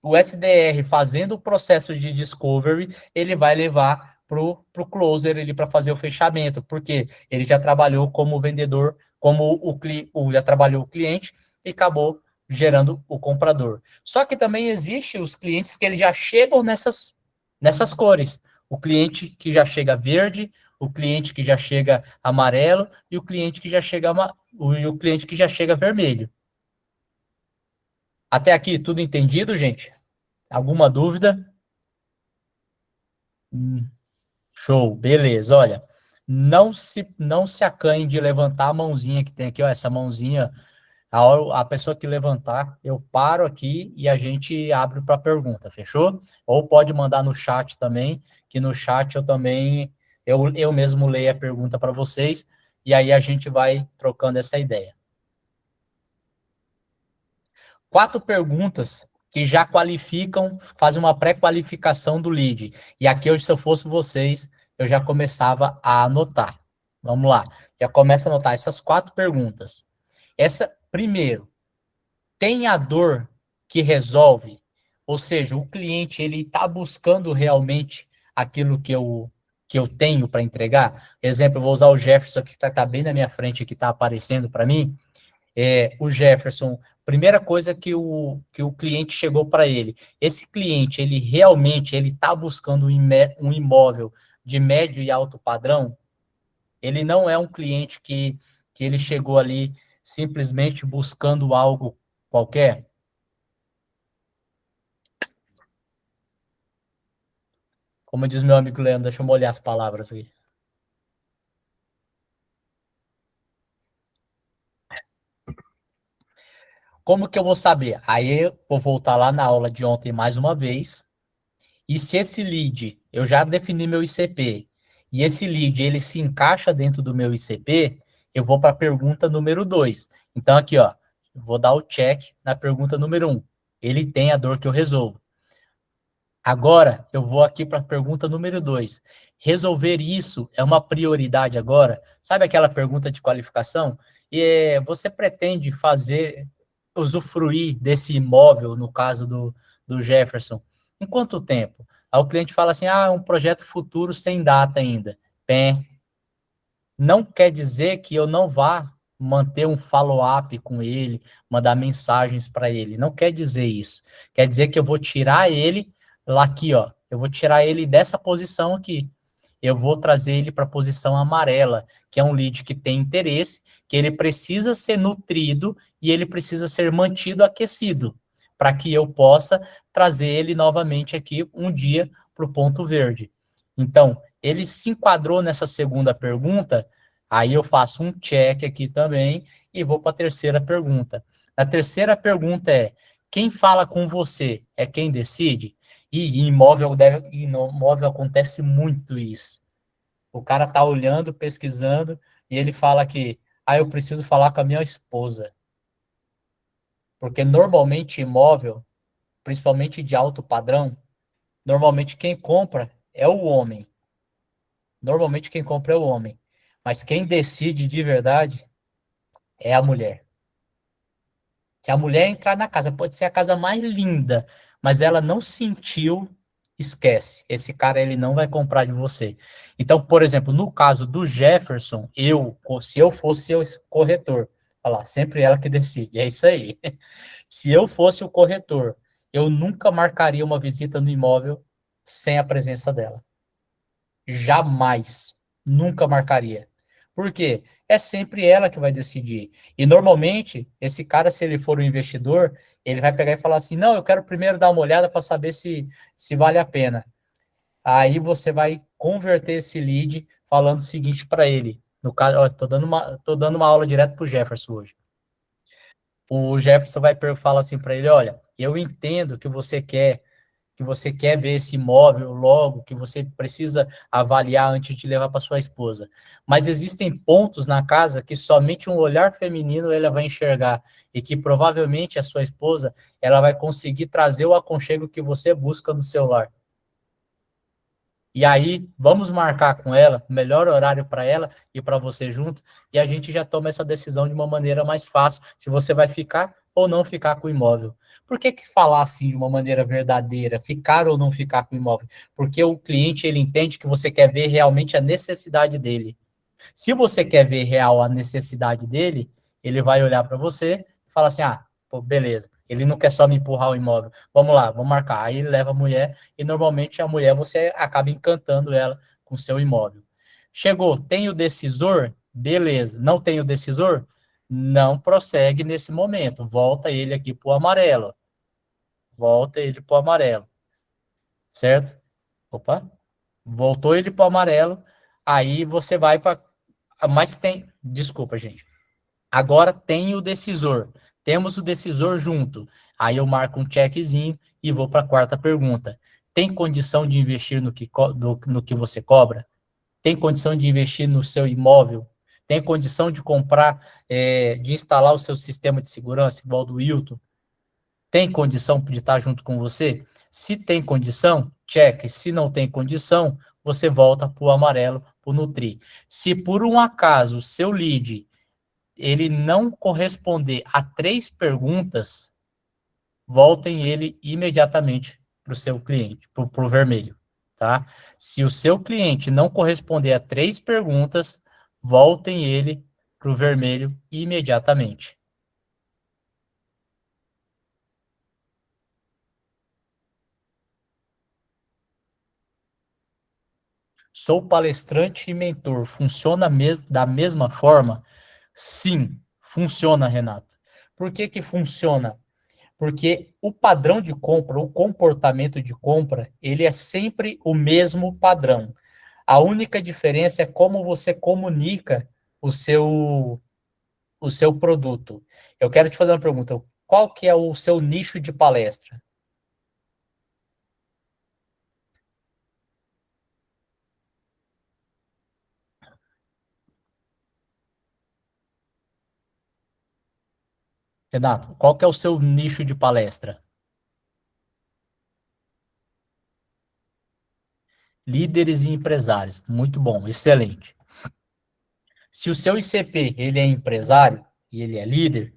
O SDR, fazendo o processo de discovery, ele vai levar para o closer para fazer o fechamento, porque ele já trabalhou como vendedor, já trabalhou o cliente e acabou gerando o comprador. Só que também existe os clientes que eles já chegam nessas cores. O cliente que já chega verde, o cliente que já chega amarelo e o cliente que já chega vermelho. Até aqui, tudo entendido, gente? Alguma dúvida? Show, beleza. Olha, não se acanhe de levantar a mãozinha que tem aqui, ó, essa mãozinha. A pessoa que levantar, eu paro aqui e a gente abre para pergunta, fechou? Ou pode mandar no chat também, que no chat eu mesmo leio a pergunta para vocês e aí a gente vai trocando essa ideia. 4 perguntas que já qualificam, fazem uma pré-qualificação do lead. E aqui, se eu fosse vocês, eu já começava a anotar. Vamos lá, já começa a anotar essas 4 perguntas. Primeiro, tem a dor que resolve? Ou seja, o cliente ele está buscando realmente aquilo que eu tenho para entregar? Exemplo, eu vou usar o Jefferson, que está bem na minha frente, que está aparecendo para mim. O Jefferson, primeira coisa que o cliente chegou para ele. Esse cliente, ele realmente está buscando um imóvel de médio e alto padrão? Ele não é um cliente que ele chegou ali simplesmente buscando algo qualquer? Como diz meu amigo Leandro, deixa eu molhar as palavras aqui. Como que eu vou saber? Aí eu vou voltar lá na aula de ontem mais uma vez. E se esse lead, eu já defini meu ICP, e esse lead ele se encaixa dentro do meu ICP, eu vou para a pergunta número 2. Então aqui, ó, vou dar o check na pergunta número 1. Ele tem a dor que eu resolvo. Agora, eu vou aqui para a pergunta número 2. Resolver isso é uma prioridade agora? Sabe aquela pergunta de qualificação? E você pretende usufruir desse imóvel, no caso do Jefferson, em quanto tempo? Aí o cliente fala assim, um projeto futuro sem data ainda. Bem, não quer dizer que eu não vá manter um follow-up com ele, mandar mensagens para ele. Não quer dizer isso. Quer dizer que eu vou tirar ele lá aqui, ó. Eu vou tirar ele dessa posição aqui. Eu vou trazer ele para a posição amarela, que é um lead que tem interesse, que ele precisa ser nutrido e ele precisa ser mantido aquecido, para que eu possa trazer ele novamente aqui um dia para o ponto verde. Então, ele se enquadrou nessa segunda pergunta, aí eu faço um check aqui também e vou para a terceira pergunta. A terceira pergunta é, quem fala com você é quem decide? E em imóvel acontece muito isso. O cara tá olhando, pesquisando, e ele fala que, eu preciso falar com a minha esposa. Porque normalmente imóvel, principalmente de alto padrão, Normalmente quem compra é o homem. Normalmente quem compra é o homem. Mas quem decide de verdade é a mulher. Se a mulher entrar na casa, pode ser a casa mais linda, mas ela não sentiu, esquece. Esse cara ele não vai comprar de você. Então, por exemplo, no caso do Jefferson, se eu fosse o corretor, olha lá, sempre ela que decide, é isso aí. Se eu fosse o corretor, eu nunca marcaria uma visita no imóvel sem a presença dela. Jamais. Nunca marcaria. Por quê? É sempre ela que vai decidir. E normalmente, esse cara, se ele for um investidor, ele vai pegar e falar assim: não, eu quero primeiro dar uma olhada para saber se vale a pena. Aí você vai converter esse lead falando o seguinte para ele. No caso, ó, tô dando uma aula direto para o Jefferson hoje. O Jefferson vai falar assim para ele: olha, eu entendo que você quer ver esse imóvel logo, que você precisa avaliar antes de levar para sua esposa. Mas existem pontos na casa que somente um olhar feminino ela vai enxergar e que provavelmente a sua esposa ela vai conseguir trazer o aconchego que você busca no seu lar. E aí, vamos marcar com ela o melhor horário para ela e para você junto, e a gente já toma essa decisão de uma maneira mais fácil, se você vai ficar ou não ficar com o imóvel. Por que falar assim de uma maneira verdadeira, ficar ou não ficar com o imóvel? Porque o cliente ele entende que você quer ver realmente a necessidade dele. Se você quer ver real a necessidade dele, ele vai olhar para você e falar assim: ah, pô, beleza. Ele não quer só me empurrar o imóvel. Vamos lá, vamos marcar. Aí ele leva a mulher e normalmente a mulher você acaba encantando ela com seu imóvel. Chegou, tem o decisor? Beleza. Não tem o decisor? Não prossegue nesse momento. Volta ele aqui para o amarelo. Volta ele para o amarelo. Certo? Opa. Voltou ele para o amarelo. Aí você vai para. Mas tem. Desculpa, gente. Agora tem o decisor. Temos o decisor junto. Aí eu marco um checkzinho e vou para a quarta pergunta. Tem condição de investir no que você cobra? Tem condição de investir no seu imóvel? Tem condição de comprar, de instalar o seu sistema de segurança, igual do Wilton? Tem condição de estar junto com você? Se tem condição, check. Se não tem condição, você volta para o amarelo, para o Nutri. Se por um acaso o seu lead ele não corresponder a 3 perguntas, voltem ele imediatamente para o seu cliente, para o vermelho, tá? Se o seu cliente não corresponder a 3 perguntas, voltem ele para o vermelho imediatamente. Sou palestrante e mentor. Funciona da mesma forma? Sim, funciona, Renato. Por que funciona? Porque o padrão de compra, o comportamento de compra, ele é sempre o mesmo padrão. A única diferença é como você comunica o seu produto. Eu quero te fazer uma pergunta. Qual que é o seu nicho de palestra? Renato, qual que é o seu nicho de palestra? Líderes e empresários. Muito bom, excelente. Se o seu ICP ele é empresário e ele é líder,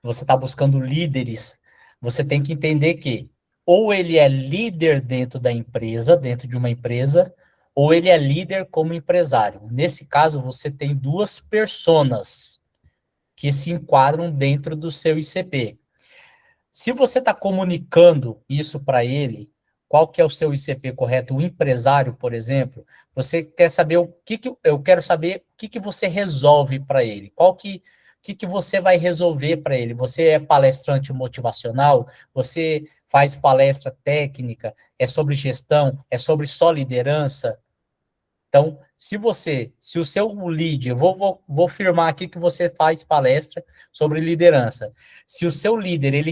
você está buscando líderes, você tem que entender que ou ele é líder dentro da empresa, dentro de uma empresa, ou ele é líder como empresário. Nesse caso, você tem 2 personas que se enquadram dentro do seu ICP. Se você está comunicando isso para ele, qual que é o seu ICP correto? O empresário, por exemplo, você quer saber eu quero saber o que você resolve para ele. Que você vai resolver para ele? Você é palestrante motivacional? Você faz palestra técnica? É sobre gestão? É sobre só liderança? Então, se o seu lead, eu vou firmar aqui que você faz palestra sobre liderança. Se o seu líder,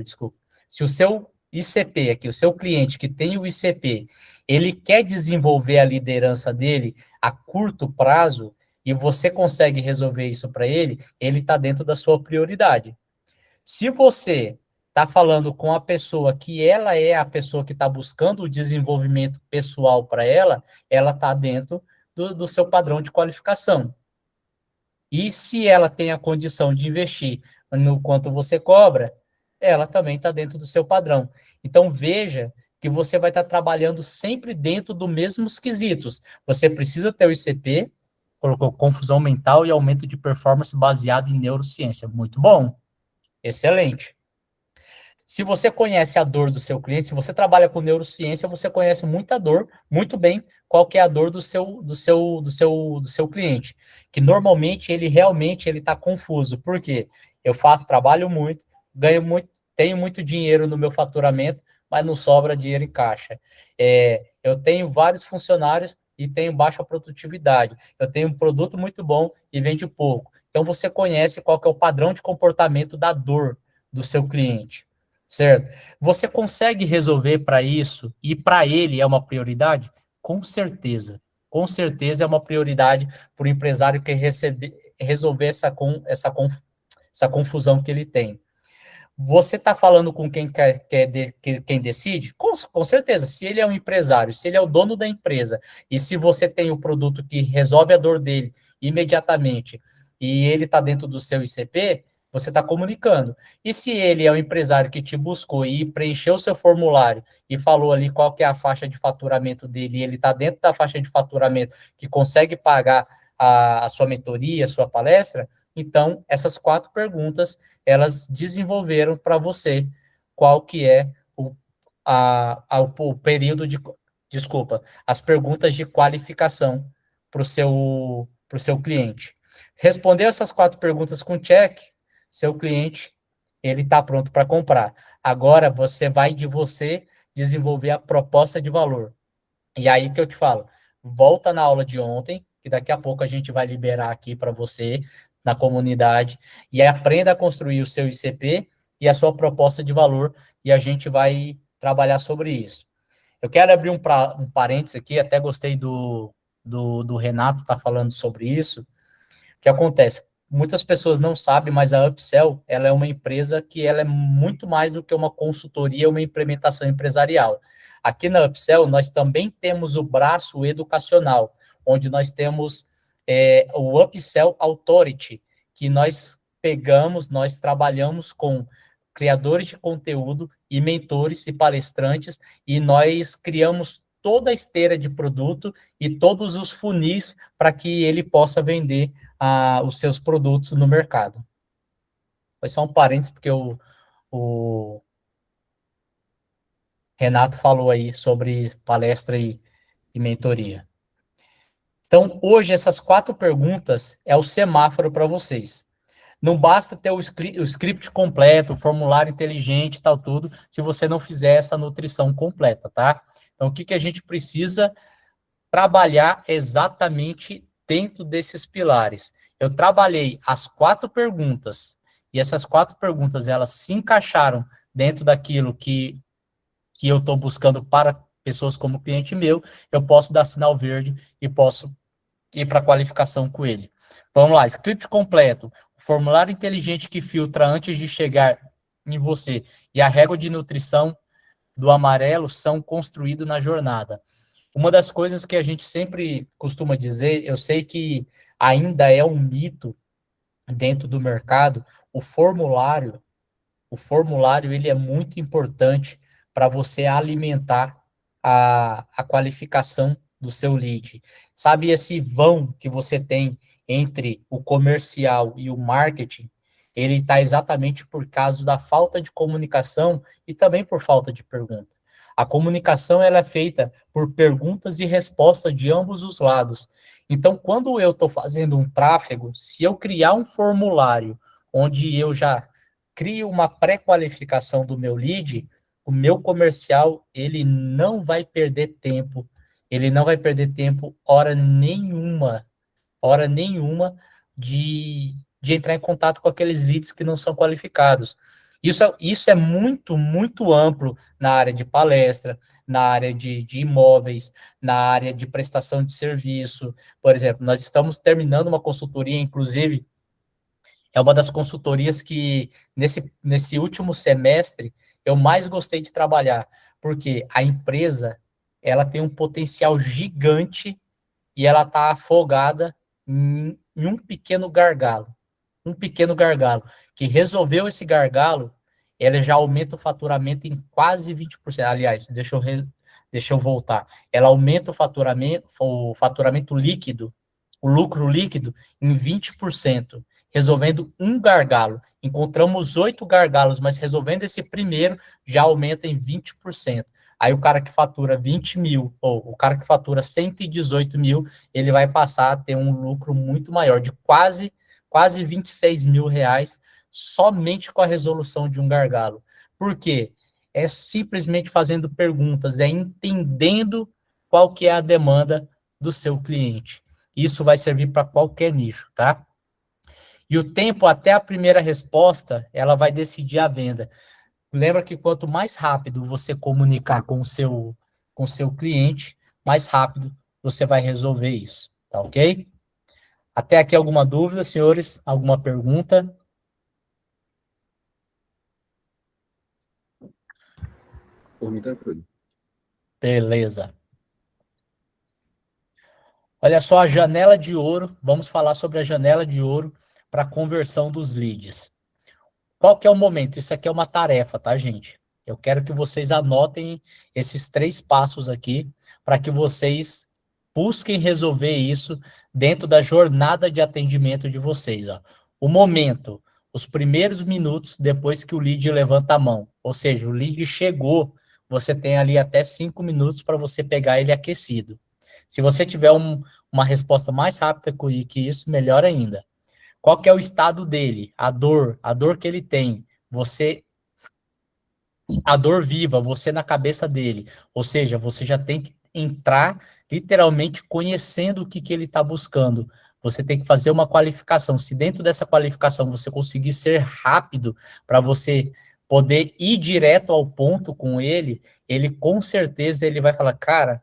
desculpa, se o seu ICP aqui, o seu cliente que tem o ICP, ele quer desenvolver a liderança dele a curto prazo e você consegue resolver isso para ele, ele está dentro da sua prioridade. Se você está falando com a pessoa que ela é a pessoa que está buscando o desenvolvimento pessoal para ela está dentro do seu padrão de qualificação. E se ela tem a condição de investir no quanto você cobra, ela também está dentro do seu padrão. Então, veja que você vai estar trabalhando sempre dentro dos mesmos quesitos. Você precisa ter o ICP, colocou confusão mental e aumento de performance baseado em neurociência. Muito bom. Excelente. Se você conhece a dor do seu cliente, se você trabalha com neurociência, você conhece muita dor, muito bem, qual que é a dor do seu cliente. Que normalmente ele realmente está confuso. Por quê? Eu trabalho muito, ganho muito, tenho muito dinheiro no meu faturamento, mas não sobra dinheiro em caixa. Eu tenho vários funcionários e tenho baixa produtividade. Eu tenho um produto muito bom e vende pouco. Então você conhece qual que é o padrão de comportamento da dor do seu cliente. Certo? Você consegue resolver para isso e para ele é uma prioridade? Com certeza. Com certeza é uma prioridade para o empresário que resolver essa confusão que ele tem. Você está falando com quem quem decide? Com certeza. Se ele é um empresário, se ele é o dono da empresa, e se você tem o produto que resolve a dor dele imediatamente, e ele está dentro do seu ICP, você está comunicando. E se ele é o empresário que te buscou e preencheu o seu formulário e falou ali qual que é a faixa de faturamento dele, e ele está dentro da faixa de faturamento que consegue pagar a sua mentoria, a sua palestra, então essas 4 perguntas elas desenvolveram para você qual que é o período de... Desculpa, as perguntas de qualificação para o seu cliente. Respondeu essas 4 perguntas com check, seu cliente ele está pronto para comprar. Agora vai de você desenvolver a proposta de valor. E aí que eu te falo, volta na aula de ontem, que daqui a pouco a gente vai liberar aqui para você, na comunidade, e aprenda a construir o seu ICP e a sua proposta de valor, e a gente vai trabalhar sobre isso. Eu quero abrir um parênteses aqui, até gostei do Renato estar falando sobre isso. O que acontece? Muitas pessoas não sabem, mas a Upsell, ela é uma empresa que ela é muito mais do que uma consultoria, uma implementação empresarial. Aqui na Upsell, nós também temos o braço educacional, onde nós temos o Upsell Authority, que nós trabalhamos com criadores de conteúdo e mentores e palestrantes, e nós criamos toda a esteira de produto e todos os funis para que ele possa vender os seus produtos no mercado. Foi só um parênteses, porque o Renato falou aí sobre palestra e mentoria. Então, hoje, essas 4 perguntas é o semáforo para vocês. Não basta ter o script completo, o formulário inteligente, tal, tudo, se você não fizer essa nutrição completa, tá? Então, o que a gente precisa trabalhar exatamente dentro desses pilares? Eu trabalhei as 4 perguntas, e essas 4 perguntas, elas se encaixaram dentro daquilo que eu estou buscando para pessoas como cliente meu, eu posso dar sinal verde e posso ir para a qualificação com ele. Vamos lá, script completo, formulário inteligente que filtra antes de chegar em você, e a régua de nutrição do amarelo são construídos na jornada. Uma das coisas que a gente sempre costuma dizer, eu sei que ainda é um mito dentro do mercado, o formulário ele é muito importante para você alimentar a qualificação do seu lead. Sabe esse vão que você tem entre o comercial e o marketing? Ele está exatamente por causa da falta de comunicação e também por falta de pergunta. A comunicação ela é feita por perguntas e respostas de ambos os lados. Então, quando eu estou fazendo um tráfego, se eu criar um formulário onde eu já crio uma pré-qualificação do meu lead, o meu comercial ele não vai perder tempo. Ele não vai perder tempo hora nenhuma de entrar em contato com aqueles leads que não são qualificados. Isso é muito, muito amplo na área de palestra, na área de imóveis, na área de prestação de serviço. Por exemplo, nós estamos terminando uma consultoria, inclusive, É uma das consultorias que, nesse último semestre, eu mais gostei de trabalhar, porque a empresa, ela tem um potencial gigante e ela está afogada em um pequeno gargalo. Um pequeno gargalo. Que resolveu esse gargalo, ela já aumenta o faturamento em quase 20%. Aliás, deixa eu voltar. Ela aumenta o faturamento líquido, o lucro líquido, em 20%, resolvendo um gargalo. Encontramos 8 gargalos, mas resolvendo esse primeiro, já aumenta em 20%. Aí o cara que fatura 20 mil, ou o cara que fatura 118 mil, ele vai passar a ter um lucro muito maior, de quase 26 mil reais, somente com a resolução de um gargalo. Por quê? É simplesmente fazendo perguntas, é entendendo qual que é a demanda do seu cliente. Isso vai servir para qualquer nicho, tá? E o tempo até a primeira resposta, ela vai decidir a venda. Lembra que quanto mais rápido você comunicar com o seu cliente, mais rápido você vai resolver isso, tá ok? Até aqui alguma dúvida, senhores? Alguma pergunta? Por mim, tranquilo. Beleza. Olha só a janela de ouro. Vamos falar sobre a janela de ouro para conversão dos leads. Qual que é o momento? Isso aqui é uma tarefa, tá, gente? Eu quero que vocês anotem esses 3 passos aqui para que vocês busquem resolver isso dentro da jornada de atendimento de vocês. Ó. O momento, os primeiros minutos depois que o lead levanta a mão. Ou seja, o lead chegou, você tem ali até 5 minutos para você pegar ele aquecido. Se você tiver uma resposta mais rápida que isso, melhor ainda. Qual que é o estado dele? A dor que ele tem. A dor viva, você na cabeça dele. Ou seja, você já tem que entrar literalmente conhecendo o que ele está buscando. Você tem que fazer uma qualificação. Se dentro dessa qualificação você conseguir ser rápido para você poder ir direto ao ponto com ele com certeza ele vai falar, cara,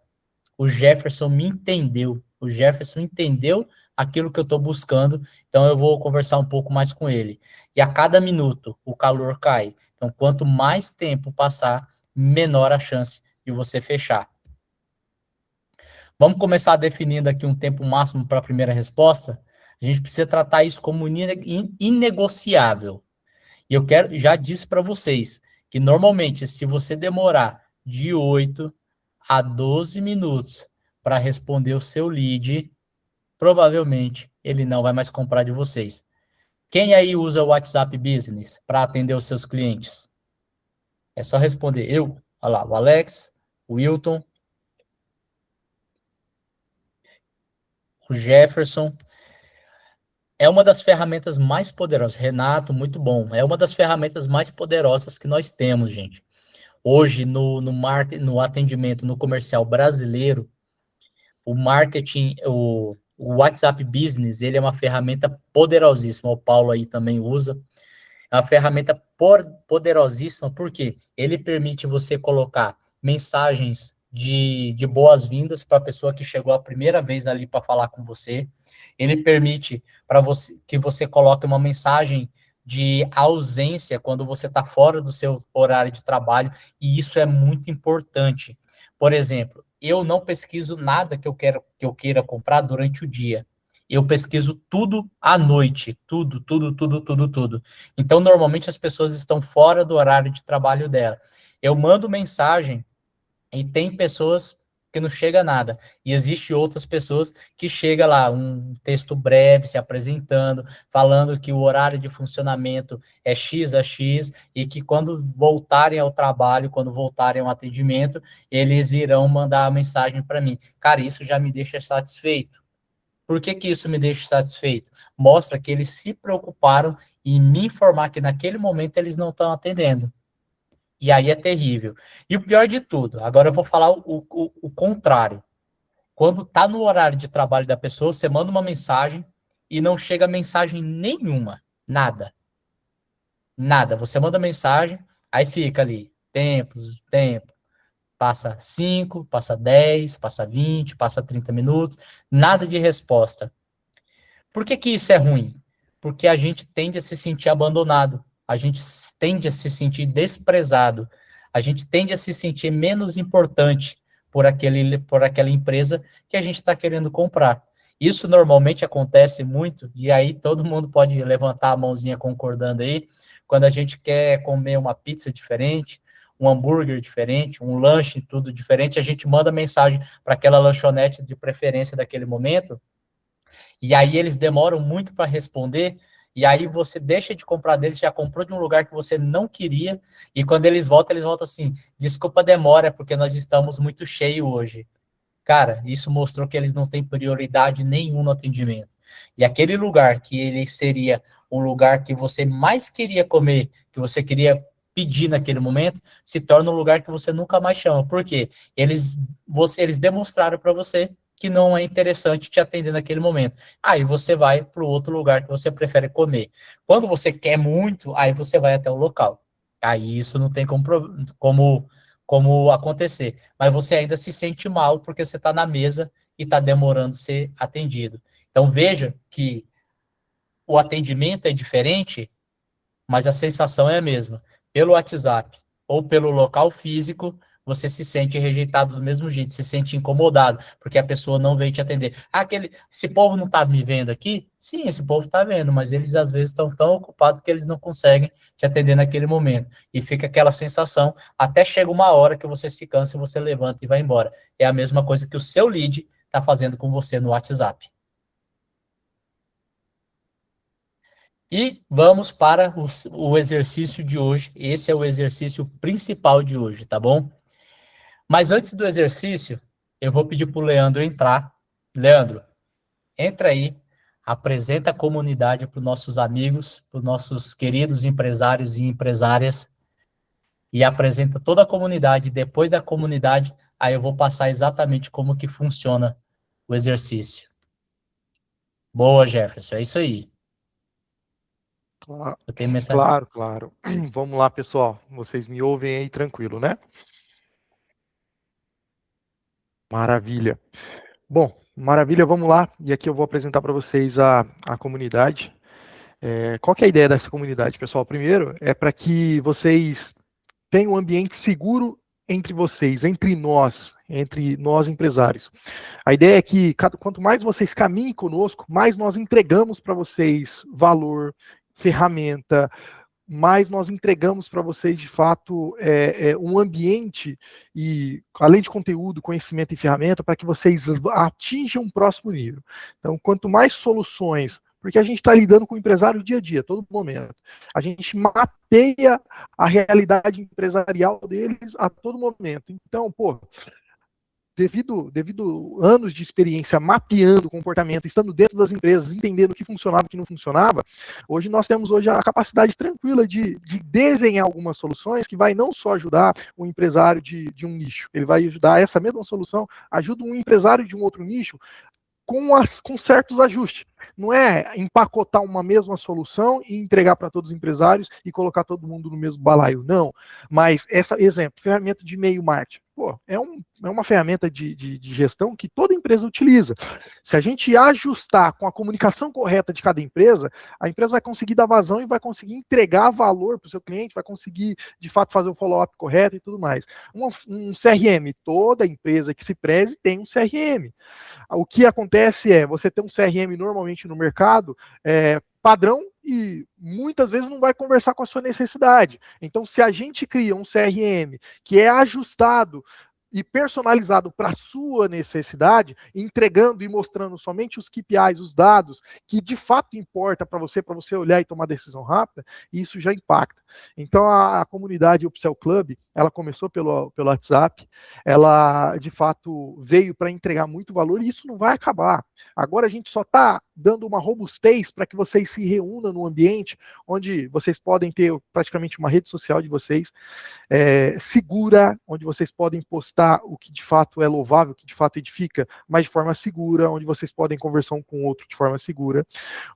o Jefferson me entendeu. O Jefferson entendeu aquilo que eu estou buscando, então eu vou conversar um pouco mais com ele. E a cada minuto o calor cai. Então, quanto mais tempo passar, menor a chance de você fechar. Vamos começar definindo aqui um tempo máximo para a primeira resposta? A gente precisa tratar isso como inegociável. E eu já disse para vocês que normalmente, se você demorar de 8 a 12 minutos para responder o seu lead, provavelmente ele não vai mais comprar de vocês. Quem aí usa o WhatsApp Business para atender os seus clientes? É só responder eu, olha lá, o Alex, o Wilton, o Jefferson. É uma das ferramentas mais poderosas. Renato, muito bom. É uma das ferramentas mais poderosas que nós temos, gente. Hoje, no atendimento, no comercial brasileiro, o marketing, o WhatsApp Business, ele é uma ferramenta poderosíssima. O Paulo aí também usa. É uma ferramenta poderosíssima, porque ele permite você colocar mensagens de boas-vindas para a pessoa que chegou a primeira vez ali para falar com você. Ele permite para você que você coloque uma mensagem de ausência quando você está fora do seu horário de trabalho, e isso é muito importante. Por exemplo, eu não pesquiso nada que eu queira comprar durante o dia. Eu pesquiso tudo à noite, tudo. Então, normalmente as pessoas estão fora do horário de trabalho dela. Eu mando mensagem e tem pessoas que não chega nada. E existe outras pessoas que chega lá, um texto breve se apresentando, falando que o horário de funcionamento é X a X e que quando voltarem ao trabalho, quando voltarem ao atendimento, eles irão mandar a mensagem para mim. Cara, isso já me deixa satisfeito. Por que isso me deixa satisfeito? Mostra que eles se preocuparam em me informar que naquele momento eles não estão atendendo. E aí é terrível. E o pior de tudo, agora eu vou falar o contrário. Quando está no horário de trabalho da pessoa, você manda uma mensagem e não chega mensagem nenhuma. Nada. Nada. Você manda mensagem, aí fica ali. Tempo. Passa 5, passa 10, passa 20, passa 30 minutos. Nada de resposta. Por que isso é ruim? porque a gente tende a se sentir abandonado, a gente tende a se sentir desprezado, a gente tende a se sentir menos importante por aquela empresa que a gente está querendo comprar. Isso normalmente acontece muito, e aí todo mundo pode levantar a mãozinha concordando aí, quando a gente quer comer uma pizza diferente, um hambúrguer diferente, um lanche, tudo diferente, a gente manda mensagem para aquela lanchonete de preferência daquele momento, e aí eles demoram muito para responder, e aí você deixa de comprar deles, já comprou de um lugar que você não queria, e quando eles voltam assim, desculpa a demora, porque nós estamos muito cheios hoje. Cara, isso mostrou que eles não têm prioridade nenhuma no atendimento. E aquele lugar que ele seria o lugar que você mais queria comer, que você queria pedir naquele momento, se torna um lugar que você nunca mais chama. Por quê? Eles demonstraram para você que não é interessante te atender naquele momento. Aí você vai para o outro lugar que você prefere comer. Quando você quer muito, aí você vai até o local. Aí isso não tem como acontecer. Mas você ainda se sente mal porque você está na mesa e está demorando ser atendido. Então veja que o atendimento é diferente, mas a sensação é a mesma. Pelo WhatsApp ou pelo local físico, você se sente rejeitado do mesmo jeito, se sente incomodado, porque a pessoa não veio te atender. Esse povo não está me vendo aqui? Sim, esse povo está vendo, mas eles às vezes estão tão ocupados que eles não conseguem te atender naquele momento. E fica aquela sensação, até chega uma hora que você se cansa e você levanta e vai embora. É a mesma coisa que o seu lead está fazendo com você no WhatsApp. E vamos para o exercício de hoje. Esse é o exercício principal de hoje, tá bom? Mas antes do exercício, eu vou pedir para o Leandro entrar. Leandro, entra aí, apresenta a comunidade para os nossos amigos, para os nossos queridos empresários e empresárias, e apresenta toda a comunidade. Depois da comunidade, aí eu vou passar exatamente como que funciona o exercício. Boa, Jefferson, é isso aí. Claro, Eu tenho mensagem. claro. Vamos lá, pessoal. Vocês me ouvem aí tranquilo, né? Maravilha. Bom, maravilha, vamos lá. E aqui eu vou apresentar para vocês a comunidade. Qual que é a ideia dessa comunidade, pessoal? Primeiro, é para que vocês tenham um ambiente seguro entre vocês, entre nós empresários. A ideia é que quanto mais vocês caminhem conosco, mais nós entregamos para vocês valor, ferramenta, mais nós entregamos para vocês, de fato, um ambiente e, além de conteúdo, conhecimento e ferramenta, para que vocês atinjam um próximo nível. Então, quanto mais soluções, porque a gente está lidando com o empresário dia a dia, todo momento. A gente mapeia a realidade empresarial deles a todo momento. Então, devido anos de experiência mapeando o comportamento, estando dentro das empresas, entendendo o que funcionava e o que não funcionava, hoje nós temos a capacidade tranquila de desenhar algumas soluções que vai não só ajudar o empresário de um nicho, ele vai ajudar essa mesma solução, ajuda um empresário de um outro nicho com certos ajustes. Não é empacotar uma mesma solução e entregar para todos os empresários e colocar todo mundo no mesmo balaio, não. Mas, exemplo, ferramenta de e-mail marketing. É uma ferramenta de gestão que toda empresa utiliza. Se a gente ajustar com a comunicação correta de cada empresa, a empresa vai conseguir dar vazão e vai conseguir entregar valor para o seu cliente, vai conseguir, de fato, fazer o follow-up correto e tudo mais. Um CRM, toda empresa que se preze tem um CRM. O que acontece é, você tem um CRM normalmente no mercado, padrão, e muitas vezes não vai conversar com a sua necessidade. Então, se a gente cria um CRM que é ajustado e personalizado para a sua necessidade, entregando e mostrando somente os KPIs, os dados, que de fato importa para você olhar e tomar decisão rápida, isso já impacta. Então, a comunidade Upsell Club, ela começou pelo WhatsApp, ela de fato veio para entregar muito valor e isso não vai acabar. Agora a gente só está dando uma robustez para que vocês se reúnam num ambiente onde vocês podem ter praticamente uma rede social de vocês segura, onde vocês podem postar o que de fato é louvável, o que de fato edifica, mas de forma segura, onde vocês podem conversar um com o outro de forma segura,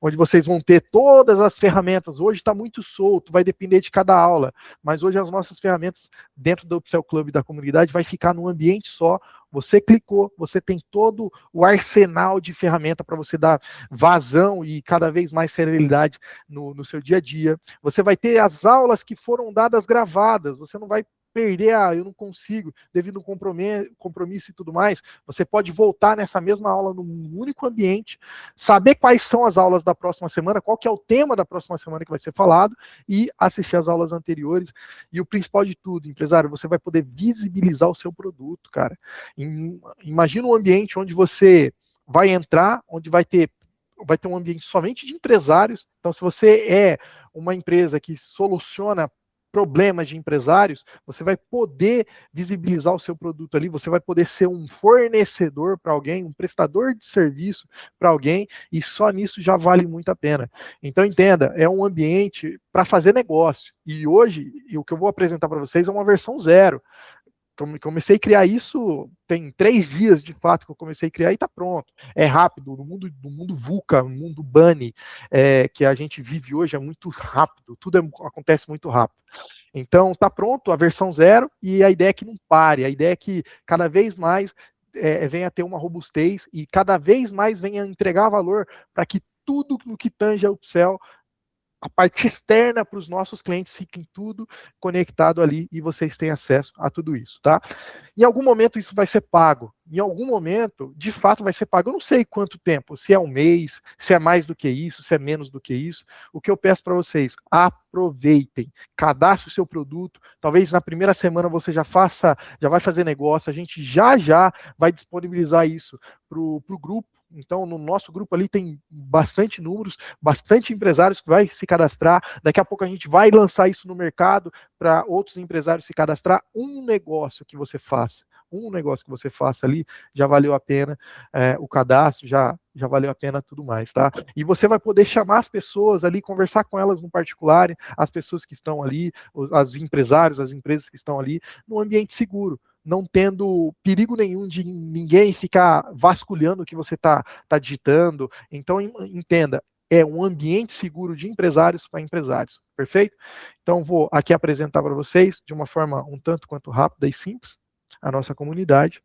onde vocês vão ter todas as ferramentas. Hoje está muito solto, vai depender de cada aula, mas hoje as nossas ferramentas dentro do Upsell Club da comunidade vai ficar num ambiente só, Você clicou, você tem todo o arsenal de ferramenta para você dar vazão e cada vez mais celeridade no seu dia a dia. Você vai ter as aulas que foram dadas gravadas, você não vai perder, eu não consigo, devido a um compromisso e tudo mais. Você pode voltar nessa mesma aula num único ambiente, saber quais são as aulas da próxima semana, qual que é o tema da próxima semana que vai ser falado e assistir as aulas anteriores. E o principal de tudo, empresário, você vai poder visibilizar o seu produto, cara. Imagina um ambiente onde você vai entrar, onde vai ter um ambiente somente de empresários. Então, se você é uma empresa que soluciona problemas de empresários, você vai poder visibilizar o seu produto ali, você vai poder ser um fornecedor para alguém, um prestador de serviço para alguém, e só nisso já vale muito a pena. Então, entenda, é um ambiente para fazer negócio. E hoje, o que eu vou apresentar para vocês é uma versão 0. Comecei a criar isso, tem 3 dias de fato que eu comecei a criar e está pronto. É rápido, no mundo VUCA, no mundo Bunny, que a gente vive hoje, é muito rápido, tudo acontece muito rápido. Então, está pronto a versão 0 e a ideia é que não pare, a ideia é que cada vez mais venha a ter uma robustez e cada vez mais venha a entregar valor para que tudo no que tange a upsell, a parte externa para os nossos clientes, fiquem tudo conectado ali e vocês têm acesso a tudo isso, tá? Em algum momento isso vai ser pago. Em algum momento, de fato, vai ser pago. Eu não sei quanto tempo, se é um mês, se é mais do que isso, se é menos do que isso. O que eu peço para vocês, aproveitem, cadastre o seu produto. Talvez na primeira semana você já vai fazer negócio. A gente já vai disponibilizar isso para o grupo. Então, no nosso grupo ali tem bastante números, bastante empresários que vai se cadastrar. Daqui a pouco a gente vai lançar isso no mercado para outros empresários se cadastrar. Um negócio que você faça ali, já valeu a pena o cadastro, já valeu a pena tudo mais, tá? E você vai poder chamar as pessoas ali, conversar com elas no particular, as pessoas que estão ali, os empresários, as empresas que estão ali, num ambiente seguro, não tendo perigo nenhum de ninguém ficar vasculhando o que você está digitando. Então, entenda, é um ambiente seguro de empresários para empresários, perfeito? Então, vou aqui apresentar para vocês, de uma forma um tanto quanto rápida e simples, a nossa comunidade.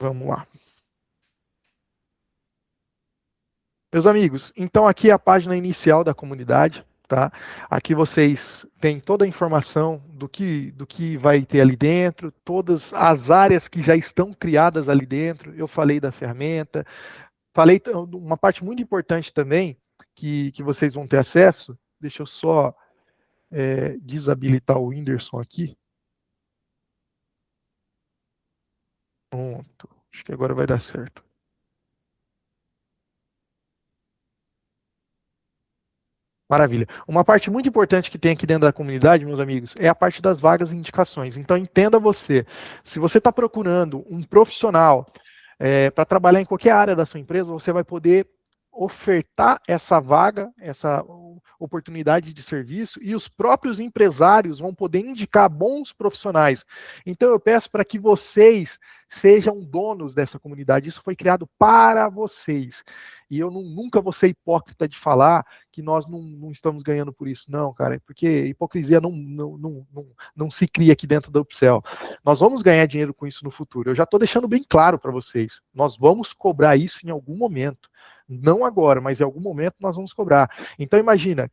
Vamos lá. Meus amigos, então aqui é a página inicial da comunidade, tá? Aqui vocês têm toda a informação do que vai ter ali dentro, todas as áreas que já estão criadas ali dentro. Eu falei da ferramenta, falei uma parte muito importante também que vocês vão ter acesso. Deixa eu só desabilitar o Whindersson aqui. Pronto. Acho que agora vai dar certo. Maravilha. Uma parte muito importante que tem aqui dentro da comunidade, meus amigos, é a parte das vagas e indicações. Então, entenda você. Se você está procurando um profissional para trabalhar em qualquer área da sua empresa, você vai poder ofertar essa vaga, essa oportunidade de serviço, e os próprios empresários vão poder indicar bons profissionais. Então eu peço para que vocês sejam donos dessa comunidade. Isso foi criado para vocês. E eu nunca vou ser hipócrita de falar que nós não estamos ganhando por isso. Não, cara, porque hipocrisia não se cria aqui dentro da Upsell. Nós vamos ganhar dinheiro com isso no futuro. Eu já estou deixando bem claro para vocês. Nós vamos cobrar isso em algum momento. Não agora, mas em algum momento nós vamos cobrar. Então imagina,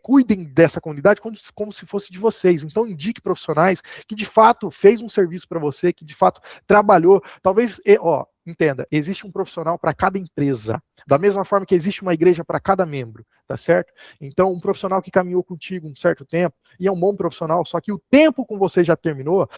cuidem dessa comunidade como se fosse de vocês. Então indique profissionais que de fato fez um serviço para você, que de fato trabalhou. Talvez, entenda, existe um profissional para cada empresa, da mesma forma que existe uma igreja para cada membro, tá certo? Então um profissional que caminhou contigo um certo tempo, e é um bom profissional, só que o tempo com você já terminou,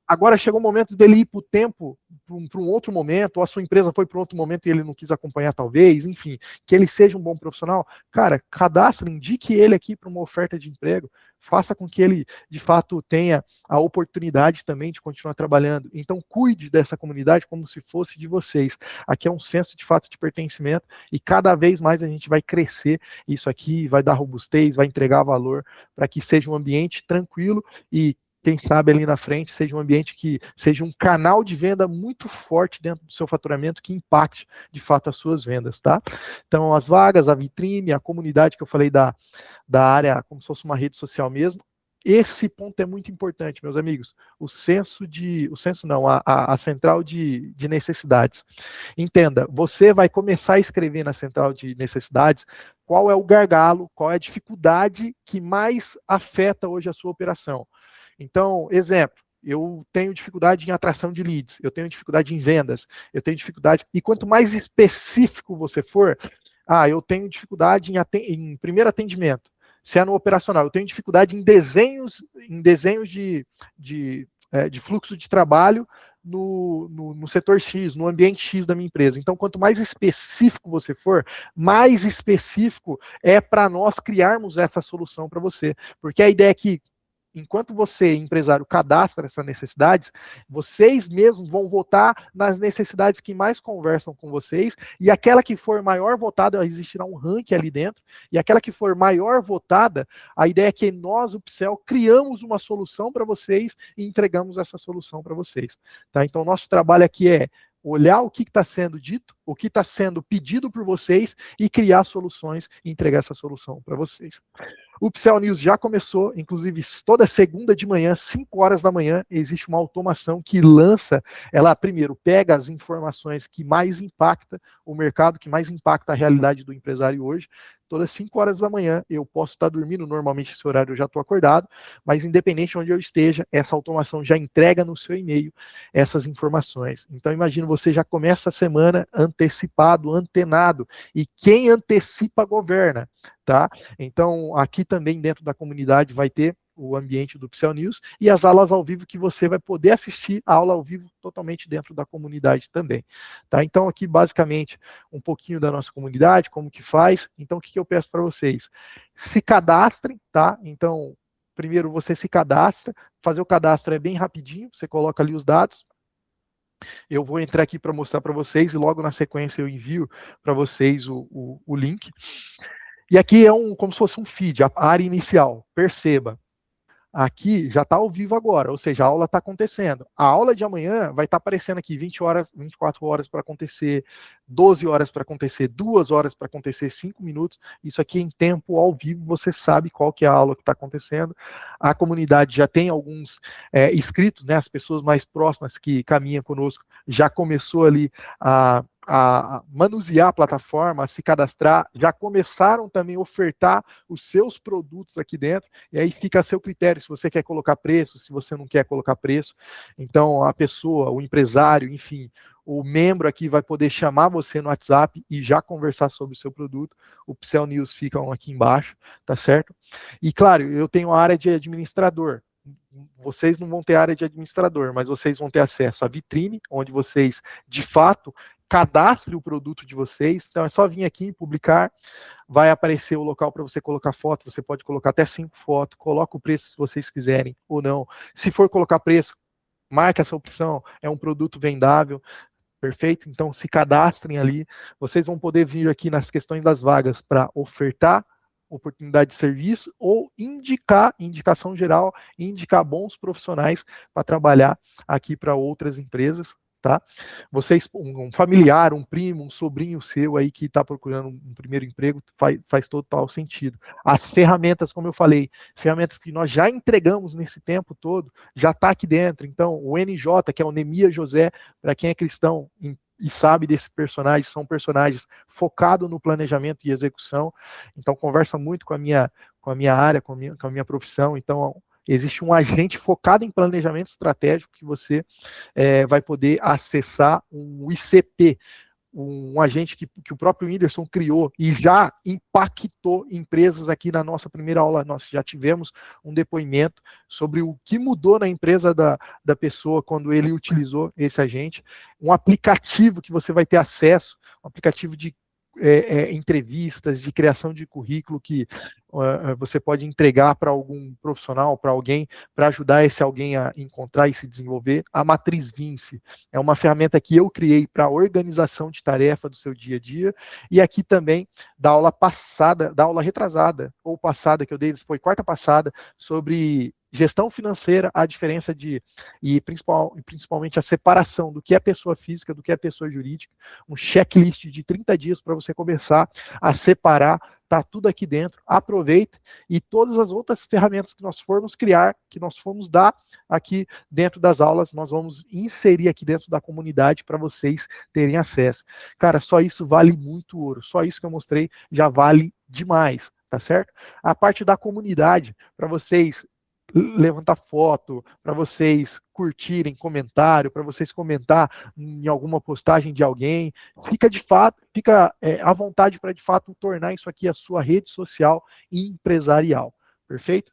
agora chegou o momento dele ir para o tempo, para um outro momento, ou a sua empresa foi para outro momento e ele não quis acompanhar talvez, enfim, que ele seja um bom profissional. Cara, cadastre, indique ele aqui para uma oferta de emprego, faça com que ele, de fato, tenha a oportunidade também de continuar trabalhando. Então, cuide dessa comunidade como se fosse de vocês. Aqui é um senso, de fato, de pertencimento e cada vez mais a gente vai crescer isso aqui, vai dar robustez, vai entregar valor para que seja um ambiente tranquilo e quem sabe ali na frente seja um ambiente que seja um canal de venda muito forte dentro do seu faturamento que impacte de fato as suas vendas, tá? Então as vagas, a vitrine, a comunidade que eu falei da área como se fosse uma rede social mesmo, esse ponto é muito importante, meus amigos. A central de necessidades. Entenda, você vai começar a escrever na central de necessidades qual é o gargalo, qual é a dificuldade que mais afeta hoje a sua operação. Então, exemplo, eu tenho dificuldade em atração de leads, eu tenho dificuldade em vendas, eu tenho dificuldade. E quanto mais específico você for, eu tenho dificuldade em primeiro atendimento. Se é no operacional, eu tenho dificuldade em desenhos de fluxo de trabalho no setor X, no ambiente X da minha empresa. Então, quanto mais específico você for, mais específico é para nós criarmos essa solução para você. Porque a ideia é que, enquanto você, empresário, cadastra essas necessidades, vocês mesmos vão votar nas necessidades que mais conversam com vocês, e aquela que for maior votada, existirá um ranking ali dentro, e aquela que for maior votada, a ideia é que nós, o Pcell, criamos uma solução para vocês e entregamos essa solução para vocês. Tá? Então, o nosso trabalho aqui é olhar o que está sendo dito, o que está sendo pedido por vocês e criar soluções e entregar essa solução para vocês. O Pcell News já começou, inclusive toda segunda de manhã, 5 horas da manhã, existe uma automação que lança, ela primeiro pega as informações que mais impacta o mercado, que mais impacta a realidade do empresário hoje. Todas 5 horas da manhã, eu posso estar dormindo, normalmente esse horário eu já estou acordado, mas independente de onde eu esteja, essa automação já entrega no seu e-mail essas informações. Então imagina, você já começa a semana antecipado, antenado, e quem antecipa governa, tá? Então aqui também dentro da comunidade vai ter o ambiente do Pcell News e as aulas ao vivo que você vai poder assistir a aula ao vivo totalmente dentro da comunidade também, tá? Então aqui basicamente um pouquinho da nossa comunidade, como que faz. Então o que eu peço para vocês? Se cadastrem, tá? Então primeiro você se cadastra, fazer o cadastro é bem rapidinho, você coloca ali os dados. Eu vou entrar aqui para mostrar para vocês e logo na sequência eu envio para vocês o link. E aqui é como se fosse um feed, a área inicial. Perceba, aqui já está ao vivo agora, ou seja, a aula está acontecendo. A aula de amanhã vai estar aparecendo aqui 20 horas, 24 horas para acontecer, 12 horas para acontecer, 2 horas para acontecer, 5 minutos. Isso aqui em tempo ao vivo, você sabe qual que é a aula que está acontecendo. A comunidade já tem alguns inscritos, né, as pessoas mais próximas que caminham conosco, já começou ali a manusear a plataforma, a se cadastrar, já começaram também a ofertar os seus produtos aqui dentro, e aí fica a seu critério, se você quer colocar preço, se você não quer colocar preço. Então a pessoa, o empresário, enfim, o membro aqui vai poder chamar você no WhatsApp e já conversar sobre o seu produto. O Pcell News fica aqui embaixo, tá certo? E claro, eu tenho a área de administrador. Vocês não vão ter área de administrador, mas vocês vão ter acesso à vitrine, onde vocês, de fato, cadastrem o produto de vocês. Então é só vir aqui e publicar, vai aparecer o local para você colocar foto, você pode colocar até 5 fotos, coloca o preço se vocês quiserem ou não. Se for colocar preço, marca essa opção, é um produto vendável, perfeito? Então se cadastrem ali, vocês vão poder vir aqui nas questões das vagas para ofertar oportunidade de serviço ou indicação geral, indicar bons profissionais para trabalhar aqui para outras empresas, tá? Vocês, um familiar, um primo, um sobrinho seu aí que está procurando um primeiro emprego, faz total sentido. As ferramentas, como eu falei, ferramentas que nós já entregamos nesse tempo todo, já está aqui dentro. Então, o NJ, que é o Nemias José, para quem é cristão e sabe desse personagem, são personagens focados no planejamento e execução, então conversa muito com a minha área, com a minha profissão. Então existe um agente focado em planejamento estratégico que você vai poder acessar um ICP, um agente que o próprio Whindersson criou e já impactou empresas. Aqui na nossa primeira aula, nós já tivemos um depoimento sobre o que mudou na empresa da pessoa quando ele utilizou esse agente. Um aplicativo que você vai ter acesso, um aplicativo de entrevistas, de criação de currículo que você pode entregar para algum profissional, para alguém, para ajudar esse alguém a encontrar e se desenvolver. A Matriz Vinci é uma ferramenta que eu criei para a organização de tarefa do seu dia a dia, e aqui também da aula passada, da aula retrasada, ou passada que eu dei, foi quarta passada, sobre gestão financeira, a diferença e principalmente a separação do que é pessoa física, do que é pessoa jurídica, um checklist de 30 dias para você começar a separar tá tudo aqui dentro, aproveita, e todas as outras ferramentas que nós formos criar, que nós formos dar aqui dentro das aulas, nós vamos inserir aqui dentro da comunidade para vocês terem acesso. Cara, só isso vale muito ouro, só isso que eu mostrei já vale demais, tá certo? A parte da comunidade, para vocês levantar foto, para vocês curtirem comentário, para vocês comentar em alguma postagem de alguém, fica à vontade para de fato tornar isso aqui a sua rede social e empresarial, perfeito?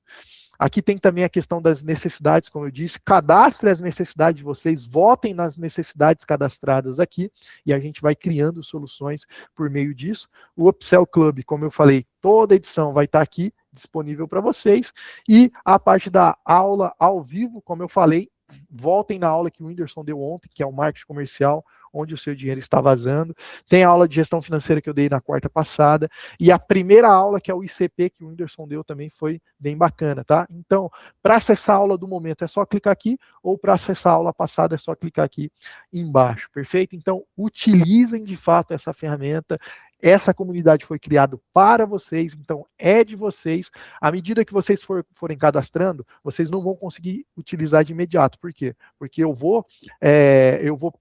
Aqui tem também a questão das necessidades, como eu disse, cadastre as necessidades de vocês, votem nas necessidades cadastradas aqui, e a gente vai criando soluções por meio disso. O Upsell Club, como eu falei, toda edição vai estar aqui, disponível para vocês, e a parte da aula ao vivo, como eu falei, voltem na aula que o Whindersson deu ontem, que é o marketing comercial, onde o seu dinheiro está vazando. Tem a aula de gestão financeira que eu dei na quarta passada. E a primeira aula, que é o ICP, que o Whindersson deu também, foi bem bacana, tá? Então, para acessar a aula do momento, é só clicar aqui, ou para acessar a aula passada, é só clicar aqui embaixo, perfeito? Então, utilizem de fato essa ferramenta. Essa comunidade foi criada para vocês, então é de vocês. À medida que vocês forem cadastrando, vocês não vão conseguir utilizar de imediato. Por quê? Porque eu vou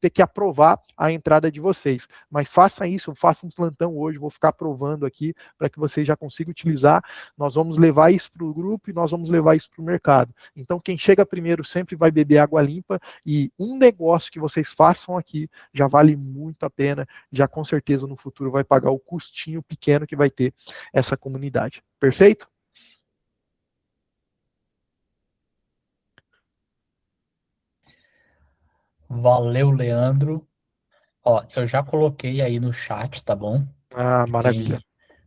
ter que aprovar a entrada de vocês. Mas faça isso, eu faço um plantão hoje, vou ficar aprovando aqui para que vocês já consigam utilizar. Nós vamos levar isso para o grupo e nós vamos levar isso para o mercado. Então, quem chega primeiro sempre vai beber água limpa, e um negócio que vocês façam aqui já vale muito a pena, já com certeza no futuro vai pagar o custinho pequeno que vai ter essa comunidade. Perfeito? Valeu, Leandro. Ó, eu já coloquei aí no chat, tá bom? Ah, maravilha.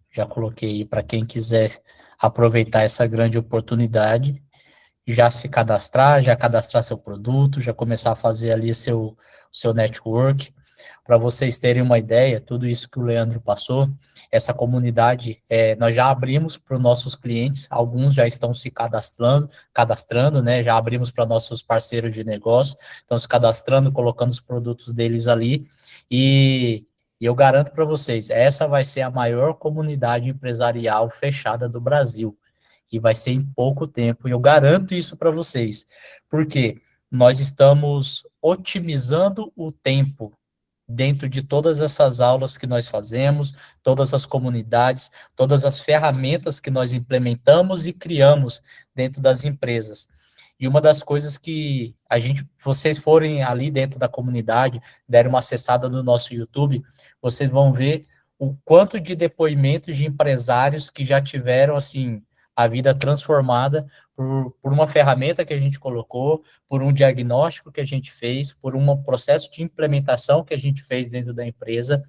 Já coloquei aí para quem quiser aproveitar essa grande oportunidade, já se cadastrar, já cadastrar seu produto, já começar a fazer ali seu network. Para vocês terem uma ideia, tudo isso que o Leandro passou, essa comunidade, nós já abrimos para os nossos clientes, alguns já estão se cadastrando, né? Já abrimos para nossos parceiros de negócio, estão se cadastrando, colocando os produtos deles ali, e eu garanto para vocês, essa vai ser a maior comunidade empresarial fechada do Brasil, e vai ser em pouco tempo, e eu garanto isso para vocês, porque nós estamos otimizando o tempo dentro de todas essas aulas que nós fazemos, todas as comunidades, todas as ferramentas que nós implementamos e criamos dentro das empresas. E uma das coisas que vocês forem ali dentro da comunidade, derem uma acessada no nosso YouTube, vocês vão ver o quanto de depoimentos de empresários que já tiveram, assim, a vida transformada por uma ferramenta que a gente colocou, por um diagnóstico que a gente fez, por um processo de implementação que a gente fez dentro da empresa,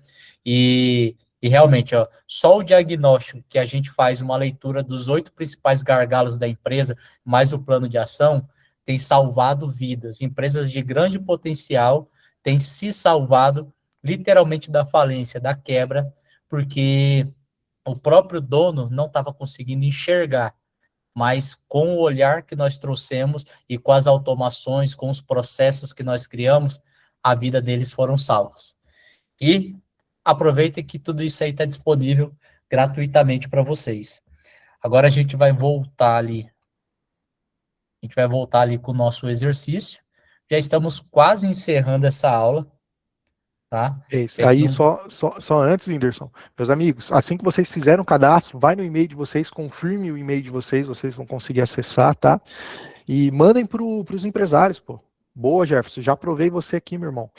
e realmente, ó, só o diagnóstico que a gente faz uma leitura dos 8 principais gargalos da empresa, mais o plano de ação, tem salvado vidas. Empresas de grande potencial têm se salvado literalmente da falência, da quebra, porque o próprio dono não estava conseguindo enxergar, mas com o olhar que nós trouxemos e com as automações, com os processos que nós criamos, a vida deles foram salvas. E aproveitem que tudo isso aí está disponível gratuitamente para vocês. Agora a gente vai voltar ali com o nosso exercício. Já estamos quase encerrando essa aula, tá? Isso. Aí, só antes, Whindersson, meus amigos, assim que vocês fizeram o cadastro, vai no e-mail de vocês, confirme o e-mail de vocês vão conseguir acessar, tá? E mandem para os empresários, pô. Boa, Jefferson, já aprovei você aqui, meu irmão.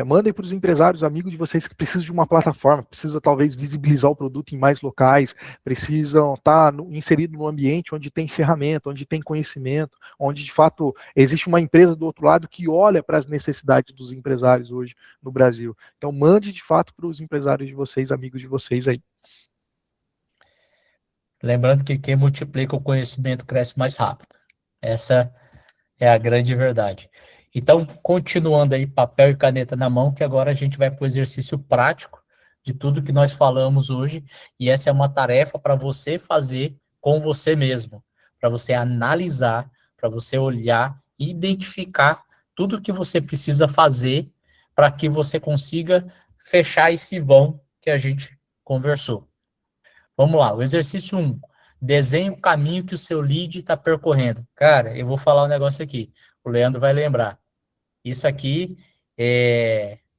Mandem para os empresários, amigos de vocês que precisam de uma plataforma, precisa talvez visibilizar o produto em mais locais, precisam estar inseridos no ambiente onde tem ferramenta, onde tem conhecimento, onde de fato existe uma empresa do outro lado que olha para as necessidades dos empresários hoje no Brasil. Então mande de fato para os empresários de vocês, amigos de vocês aí. Lembrando que quem multiplica o conhecimento cresce mais rápido. Essa é a grande verdade. Então, continuando aí, papel e caneta na mão, que agora a gente vai para o exercício prático de tudo que nós falamos hoje, e essa é uma tarefa para você fazer com você mesmo, para você analisar, para você olhar e identificar tudo que você precisa fazer para que você consiga fechar esse vão que a gente conversou. Vamos lá, o exercício 1. Desenhe o caminho que o seu lead está percorrendo. Cara, eu vou falar um negócio aqui. O Leandro vai lembrar. Isso aqui,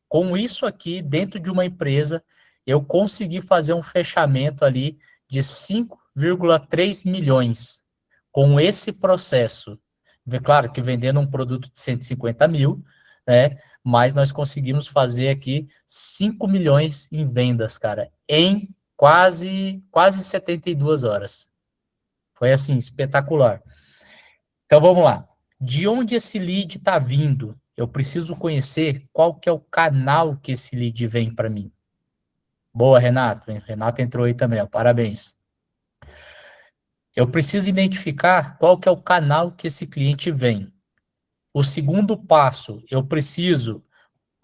com isso aqui, dentro de uma empresa, eu consegui fazer um fechamento ali de 5,3 milhões com esse processo. Claro que vendendo um produto de 150 mil, né? Mas nós conseguimos fazer aqui 5 milhões em vendas, cara, em quase 72 horas. Foi assim, espetacular. Então vamos lá. De onde esse lead está vindo? Eu preciso conhecer qual que é o canal que esse lead vem para mim. Boa, Renato. Renato entrou aí também, ó. Parabéns. Eu preciso identificar qual que é o canal que esse cliente vem. O segundo passo, eu preciso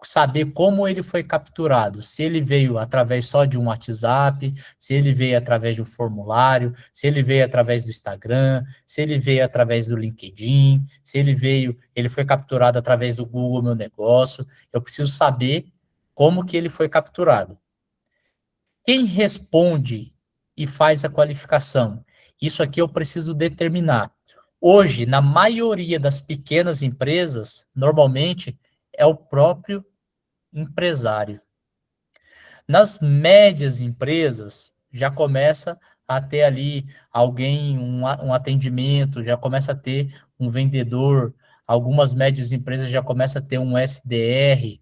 saber como ele foi capturado, se ele veio através só de um WhatsApp, se ele veio através de um formulário, se ele veio através do Instagram, se ele veio através do LinkedIn, se ele foi capturado através do Google Meu Negócio. Eu preciso saber como que ele foi capturado. Quem responde e faz a qualificação? Isso aqui eu preciso determinar. Hoje, na maioria das pequenas empresas, normalmente é o próprio empresário. Nas médias empresas, já começa a ter ali alguém, um atendimento, já começa a ter um vendedor, algumas médias empresas já começam a ter um SDR,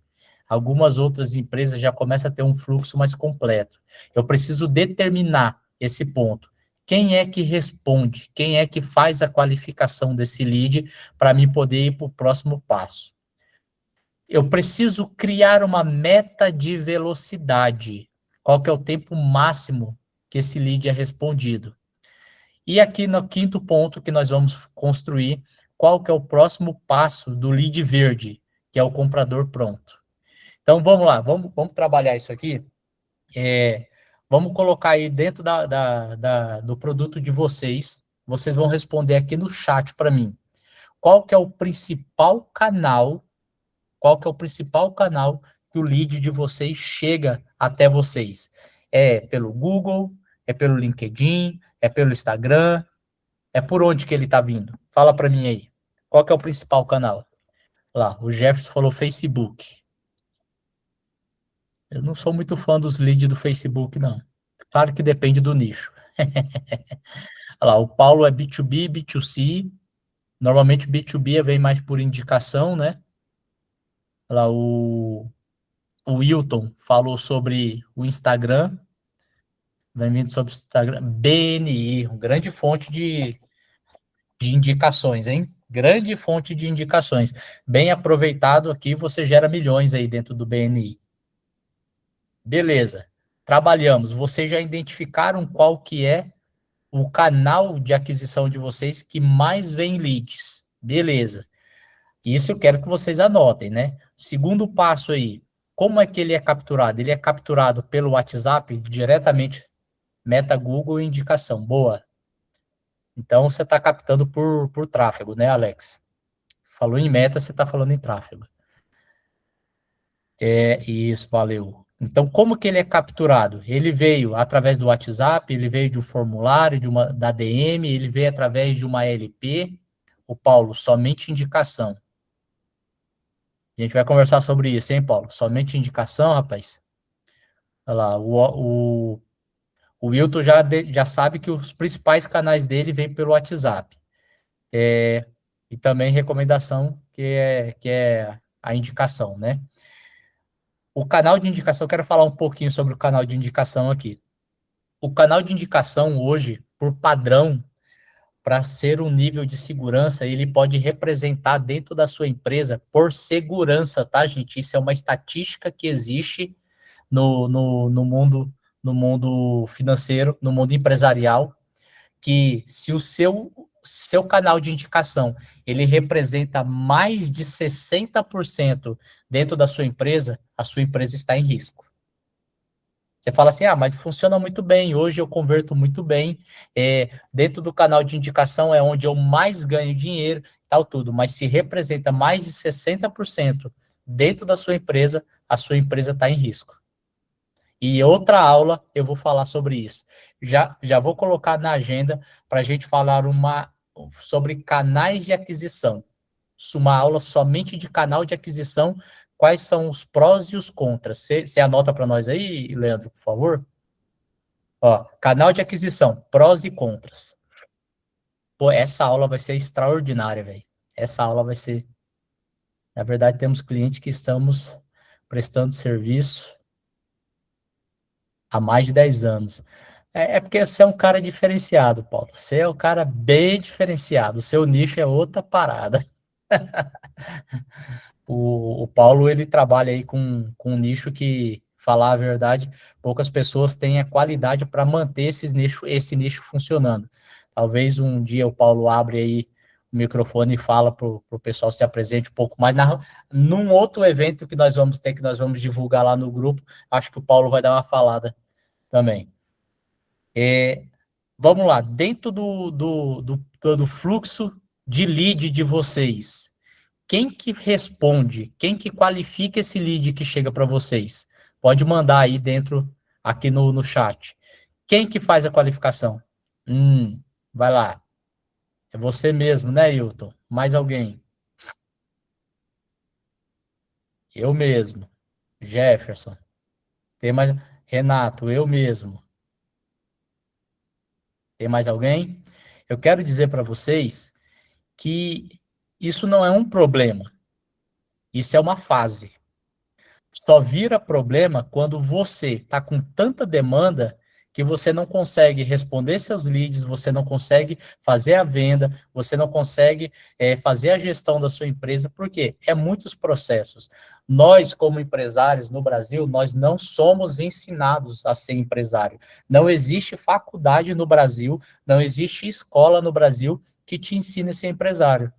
algumas outras empresas já começam a ter um fluxo mais completo. Eu preciso determinar esse ponto. Quem é que responde? Quem é que faz a qualificação desse lead para mim poder ir para o próximo passo? Eu preciso criar uma meta de velocidade. Qual que é o tempo máximo que esse lead é respondido? E aqui no quinto ponto que nós vamos construir, qual que é o próximo passo do lead verde, que é o comprador pronto. Então, vamos lá, vamos trabalhar isso aqui. Vamos colocar aí dentro do produto de vocês. Vocês vão responder aqui no chat para mim. Qual que é o principal canal que o lead de vocês chega até vocês? É pelo Google, é pelo LinkedIn, é pelo Instagram, é por onde que ele está vindo? Fala para mim aí. Qual que é o principal canal? Lá, o Jefferson falou Facebook. Eu não sou muito fã dos leads do Facebook, não. Claro que depende do nicho. Olha lá, o Paulo é B2B, B2C. Normalmente B2B vem mais por indicação, né? Olha lá, o Wilton falou sobre o Instagram. Vem vindo sobre o Instagram. BNI, uma grande fonte de indicações, hein? Grande fonte de indicações. Bem aproveitado aqui, você gera milhões aí dentro do BNI. Beleza. Trabalhamos. Vocês já identificaram qual que é o canal de aquisição de vocês que mais vem leads. Beleza. Isso eu quero que vocês anotem, né? Segundo passo aí, como é que ele é capturado? Ele é capturado pelo WhatsApp, diretamente, meta Google e indicação. Boa. Então, você está captando por tráfego, né, Alex? Falou em meta, você está falando em tráfego. Isso, valeu. Então, como que ele é capturado? Ele veio através do WhatsApp, ele veio de um formulário, da DM, ele veio através de uma LP. O Paulo, somente indicação. A gente vai conversar sobre isso, hein, Paulo? Somente indicação, rapaz? Olha lá, o Wilton já sabe que os principais canais dele vêm pelo WhatsApp. E também recomendação, que é a indicação, né? O canal de indicação, eu quero falar um pouquinho sobre o canal de indicação aqui. O canal de indicação hoje, por padrão, para ser um nível de segurança, ele pode representar dentro da sua empresa por segurança, tá, gente? Isso é uma estatística que existe no mundo financeiro, no mundo empresarial, que se o seu canal de indicação ele representa mais de 60% dentro da sua empresa, a sua empresa está em risco. Você fala assim, mas funciona muito bem, hoje eu converto muito bem, dentro do canal de indicação é onde eu mais ganho dinheiro, tal tudo, mas se representa mais de 60% dentro da sua empresa, a sua empresa está em risco. E outra aula eu vou falar sobre isso. Já vou colocar na agenda para a gente falar sobre canais de aquisição. Uma aula somente de canal de aquisição, quais são os prós e os contras. Você anota para nós aí, Leandro, por favor? Ó, canal de aquisição, prós e contras. Pô, essa aula vai ser extraordinária, velho. Essa aula vai ser... Na verdade, temos clientes que estamos prestando serviço há mais de 10 anos. É porque você é um cara diferenciado, Paulo. Você é um cara bem diferenciado. O seu nicho é outra parada. O Paulo, ele trabalha aí com um nicho que, falar a verdade, poucas pessoas têm a qualidade para manter esse nicho funcionando. Talvez um dia o Paulo abre aí o microfone e fala para o pessoal se apresente um pouco mais. Num outro evento que nós vamos ter, que nós vamos divulgar lá no grupo, acho que o Paulo vai dar uma falada também. Vamos lá, dentro do fluxo de lead de vocês, quem que responde, quem que qualifica esse lead que chega para vocês? Pode mandar aí dentro, aqui no chat. Quem que faz a qualificação? Vai lá. É você mesmo, né, Hilton? Mais alguém? Eu mesmo. Jefferson. Tem mais... Renato, eu mesmo. Tem mais alguém? Eu quero dizer para vocês que isso não é um problema. Isso é uma fase. Só vira problema quando você está com tanta demanda que você não consegue responder seus leads, você não consegue fazer a venda, você não consegue fazer a gestão da sua empresa, porque é muitos processos. Nós, como empresários no Brasil, nós não somos ensinados a ser empresário. Não existe faculdade no Brasil, não existe escola no Brasil que te ensine a ser empresário.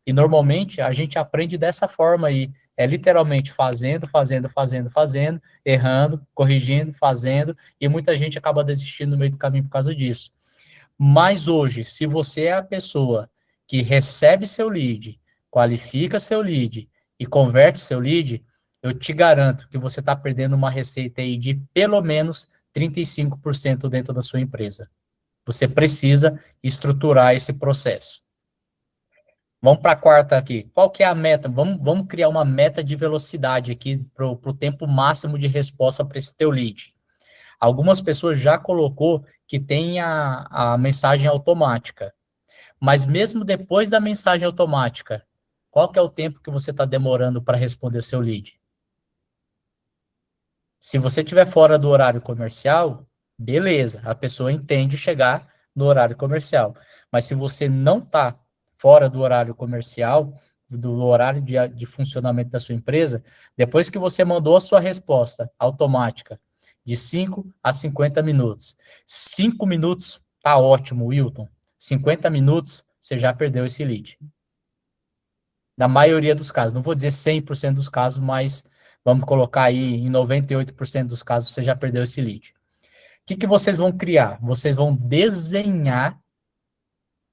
E normalmente a gente aprende dessa forma aí, literalmente fazendo, errando, corrigindo, fazendo, e muita gente acaba desistindo no meio do caminho por causa disso. Mas hoje, se você é a pessoa que recebe seu lead, qualifica seu lead e converte seu lead, eu te garanto que você está perdendo uma receita aí de pelo menos 35% dentro da sua empresa. Você precisa estruturar esse processo. Vamos para a quarta aqui. Qual que é a meta? Vamos criar uma meta de velocidade aqui para o tempo máximo de resposta para esse teu lead. Algumas pessoas já colocou que tem a mensagem automática. Mas mesmo depois da mensagem automática, qual que é o tempo que você está demorando para responder seu lead? Se você estiver fora do horário comercial, beleza, a pessoa entende chegar no horário comercial. Mas se você não está fora do horário comercial, do horário de funcionamento da sua empresa, depois que você mandou a sua resposta automática de 5 a 50 minutos, 5 minutos tá ótimo, Wilton. 50 minutos, você já perdeu esse lead. Na maioria dos casos, não vou dizer 100% dos casos, mas vamos colocar aí em 98% dos casos, você já perdeu esse lead. O que vocês vão criar? Vocês vão desenhar,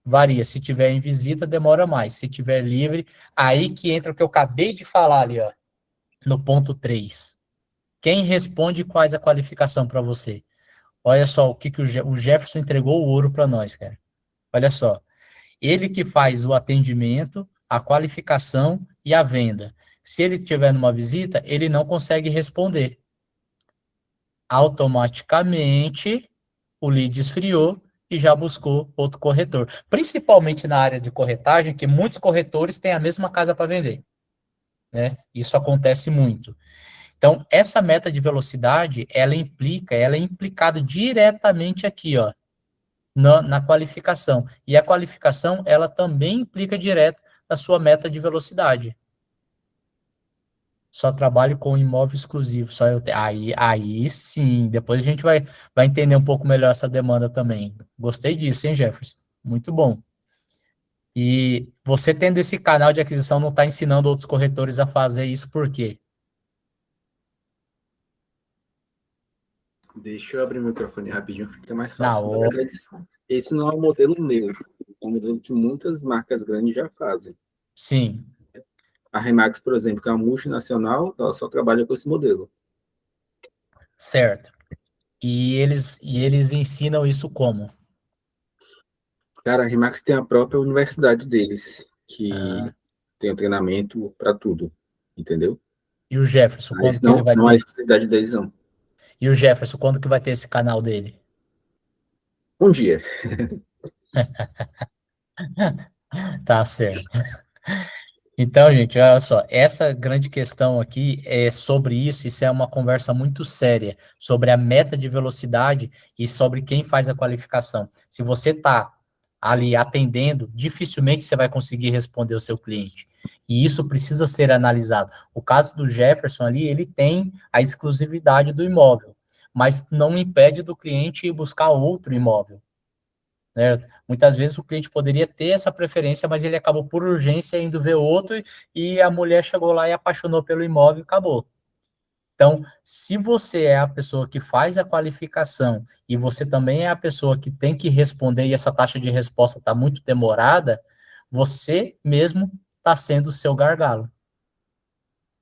varia, se tiver em visita, demora mais, se tiver livre, aí que entra o que eu acabei de falar ali, ó, no ponto 3. Quem responde quais a qualificação para você? Olha só o que o Jefferson entregou o ouro para nós, cara. Olha só, ele que faz o atendimento, a qualificação e a venda. Se ele estiver numa visita, ele não consegue responder. Automaticamente, o lead esfriou e já buscou outro corretor. Principalmente na área de corretagem, que muitos corretores têm a mesma casa para vender. Né? Isso acontece muito. Então, essa meta de velocidade, ela é implicada diretamente aqui, ó, na qualificação. E a qualificação, ela também implica direto na sua meta de velocidade. Só trabalho com imóvel exclusivo. Aí sim, depois a gente vai entender um pouco melhor essa demanda também. Gostei disso, hein, Jefferson? Muito bom. E você tendo esse canal de aquisição não está ensinando outros corretores a fazer isso, por quê? Deixa eu abrir o microfone rapidinho, fica mais fácil. Na hora. Esse não é um modelo meu, é um modelo que muitas marcas grandes já fazem. Sim. A Remax, por exemplo, que é uma multinacional, ela só trabalha com esse modelo. Certo. E eles ensinam isso como? Cara, a Remax tem a própria universidade deles, que Ah, tem um treinamento para tudo, entendeu? e o Jefferson, Mas quando que ele vai não é a ter? exclusividade deles, não. E o Jefferson, quando que vai ter esse canal dele? Um dia. Tá certo. Então, gente, olha só, essa grande questão aqui é sobre isso é uma conversa muito séria, sobre a meta de velocidade e sobre quem faz a qualificação. Se você está ali atendendo, dificilmente você vai conseguir responder o seu cliente. E isso precisa ser analisado. O caso do Jefferson ali, ele tem a exclusividade do imóvel, mas não impede do cliente ir buscar outro imóvel. Certo? Muitas vezes o cliente poderia ter essa preferência, mas ele acabou por urgência indo ver outro e a mulher chegou lá e apaixonou pelo imóvel e acabou. Então, se você é a pessoa que faz a qualificação e você também é a pessoa que tem que responder e essa taxa de resposta está muito demorada, você mesmo está sendo o seu gargalo.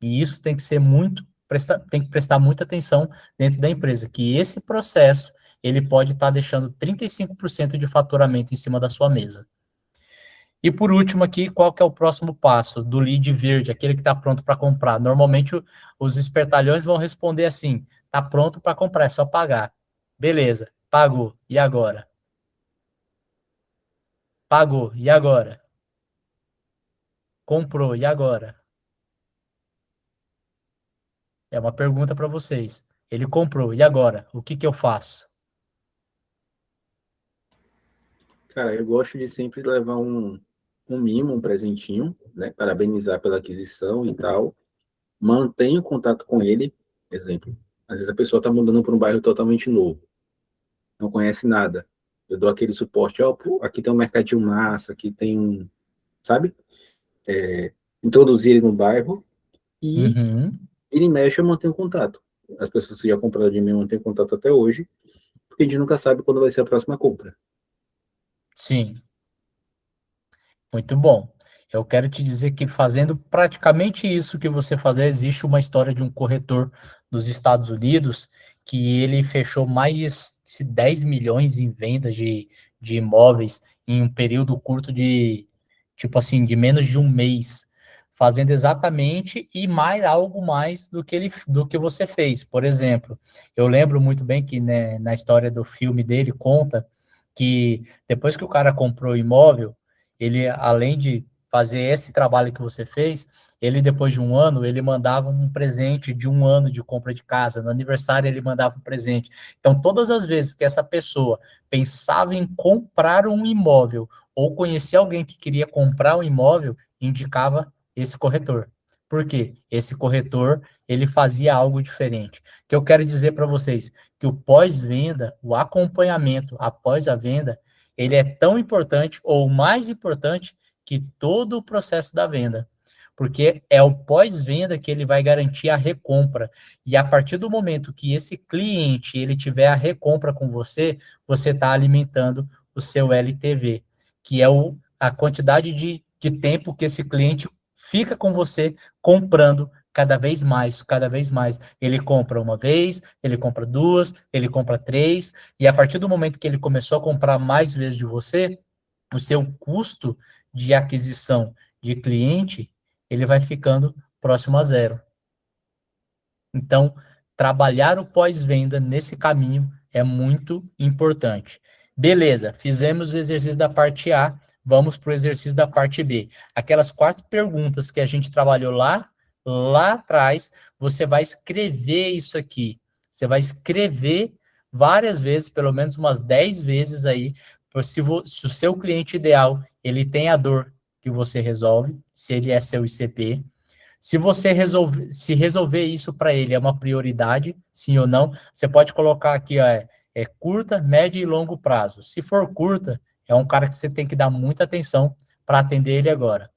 E isso tem que ser tem que prestar muita atenção dentro da empresa, que esse processo ele pode estar deixando 35% de faturamento em cima da sua mesa. E por último aqui, qual que é o próximo passo do lead verde, aquele que está pronto para comprar? Normalmente os espertalhões vão responder assim, está pronto para comprar, é só pagar. Beleza, pagou, e agora? Pagou, e agora? Comprou, e agora? É uma pergunta para vocês. Ele comprou, e agora? O que que eu faço? Cara, eu gosto de sempre levar um mimo, um presentinho, né? Parabenizar pela aquisição e tal. Mantenho contato com ele. Exemplo, às vezes a pessoa está mudando para um bairro totalmente novo, não conhece nada. Eu dou aquele suporte, ó, pô, aqui tem um mercadinho massa, aqui tem um, sabe? Introduzir ele no bairro e Uhum, ele mexe, eu mantenho contato. As pessoas que já compraram de mim mantêm contato até hoje, porque a gente nunca sabe quando vai ser a próxima compra. sim. Muito bom. Eu quero te dizer que fazendo praticamente isso que você fazer, existe uma história de um corretor dos Estados Unidos que ele fechou mais de 10 milhões em vendas de imóveis em um período curto de, tipo assim, de menos de um mês, fazendo exatamente e mais algo mais do que você fez. Por exemplo, eu lembro muito bem que, né, na história do filme dele conta que depois que o cara comprou o imóvel, ele, além de fazer esse trabalho que você fez, ele, depois de um ano, ele mandava um presente de um ano de compra de casa. No aniversário, ele mandava um presente. Então, todas as vezes que essa pessoa pensava em comprar um imóvel ou conhecia alguém que queria comprar um imóvel, indicava esse corretor. Por quê? Esse corretor, ele fazia algo diferente. O que eu quero dizer para vocês, que o pós-venda, o acompanhamento após a venda, ele é tão importante ou mais importante que todo o processo da venda, porque é o pós-venda que ele vai garantir a recompra. E a partir do momento que esse cliente ele tiver a recompra com você, você está alimentando o seu LTV, que é a quantidade de tempo que esse cliente fica com você comprando cada vez mais, cada vez mais. Ele compra uma vez, ele compra duas, ele compra três, e a partir do momento que ele começou a comprar mais vezes de você, o seu custo de aquisição de cliente, ele vai ficando próximo a zero. Então, trabalhar o pós-venda nesse caminho é muito importante. Beleza, fizemos o exercício da parte A, vamos para o exercício da parte B. Aquelas 4 perguntas que a gente trabalhou lá atrás, você vai escrever isso aqui. Você vai escrever várias vezes, pelo menos umas 10 vezes aí, se o seu cliente ideal, ele tem a dor que você resolve, se ele é seu ICP, se você resolver isso para ele é uma prioridade, sim ou não, você pode colocar aqui, ó, é curta, média e longo prazo. Se for curta, é um cara que você tem que dar muita atenção para atender ele agora.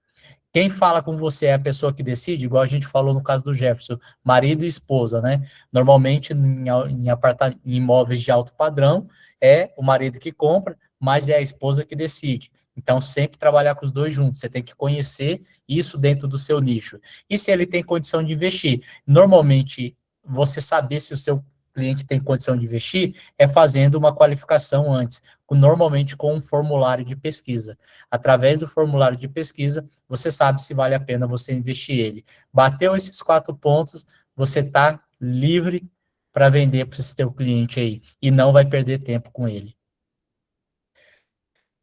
Quem fala com você é a pessoa que decide, igual a gente falou no caso do Jefferson, marido e esposa, né? Normalmente em imóveis de alto padrão é o marido que compra, mas é a esposa que decide. Então, sempre trabalhar com os dois juntos. Você tem que conhecer isso dentro do seu nicho. E se ele tem condição de investir? Normalmente, você saber se o seu cliente tem condição de investir é fazendo uma qualificação antes, normalmente com um formulário de pesquisa. Através do formulário de pesquisa, você sabe se vale a pena você investir ele. Bateu esses 4 pontos, você está livre para vender para esse teu cliente aí, e não vai perder tempo com ele.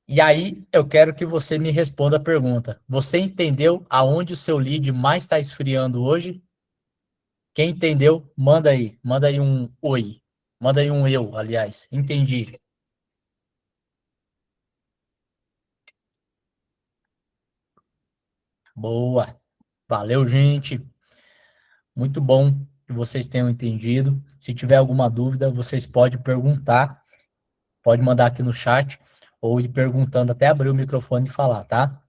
E aí, eu quero que você me responda a pergunta. Você entendeu aonde o seu lead mais está esfriando hoje? Quem entendeu, manda aí. Manda aí um oi. Manda aí um eu, aliás. Entendi. Boa. Valeu, gente. Muito bom que vocês tenham entendido. Se tiver alguma dúvida, vocês podem perguntar. Pode mandar aqui no chat ou ir perguntando até abrir o microfone e falar, tá?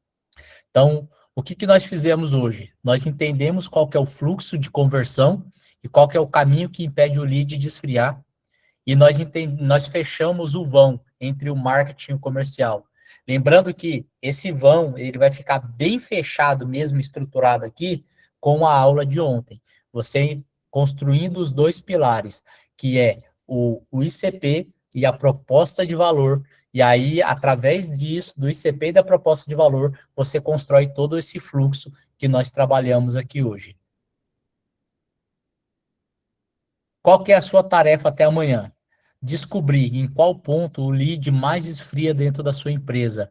Então, o que nós fizemos hoje? Nós entendemos qual que é o fluxo de conversão e qual que é o caminho que impede o lead de esfriar. E nós fechamos o vão entre o marketing e o comercial. Lembrando que esse vão, ele vai ficar bem fechado mesmo, estruturado aqui, com a aula de ontem. Você construindo os 2 pilares, que é o ICP e a proposta de valor. E aí, através disso, do ICP e da proposta de valor, você constrói todo esse fluxo que nós trabalhamos aqui hoje. Qual que é a sua tarefa até amanhã? Descobrir em qual ponto o lead mais esfria dentro da sua empresa.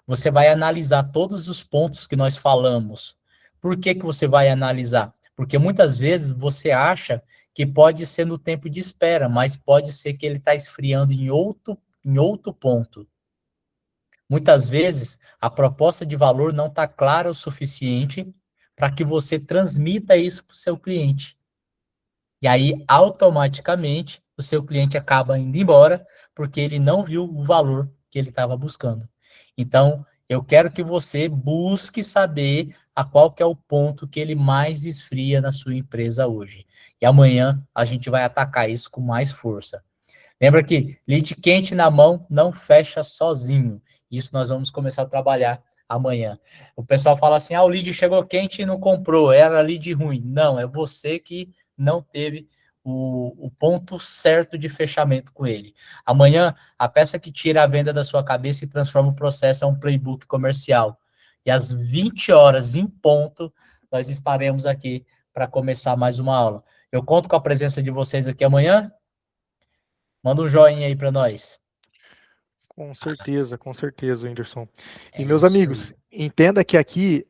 Você vai analisar todos os pontos que nós falamos. Por que que você vai analisar? Porque muitas vezes você acha que pode ser no tempo de espera, mas pode ser que ele está esfriando em outro ponto. Muitas vezes, a proposta de valor não está clara o suficiente para que você transmita isso para o seu cliente. E aí, automaticamente, o seu cliente acaba indo embora porque ele não viu o valor que ele estava buscando. Então, eu quero que você busque saber a qual que é o ponto que ele mais esfria na sua empresa hoje. E amanhã a gente vai atacar isso com mais força. Lembra que lead quente na mão não fecha sozinho. Isso nós vamos começar a trabalhar amanhã. O pessoal fala assim, o lead chegou quente e não comprou, era lead ruim. Não, é você que não teve o ponto certo de fechamento com ele. Amanhã, a peça que tira a venda da sua cabeça e transforma o processo em um playbook comercial. E às 20 horas em ponto, nós estaremos aqui para começar mais uma aula. Eu conto com a presença de vocês aqui amanhã. Manda um joinha aí para nós. Com certeza, Whindersson. E É meus isso amigos, aí. entenda que aqui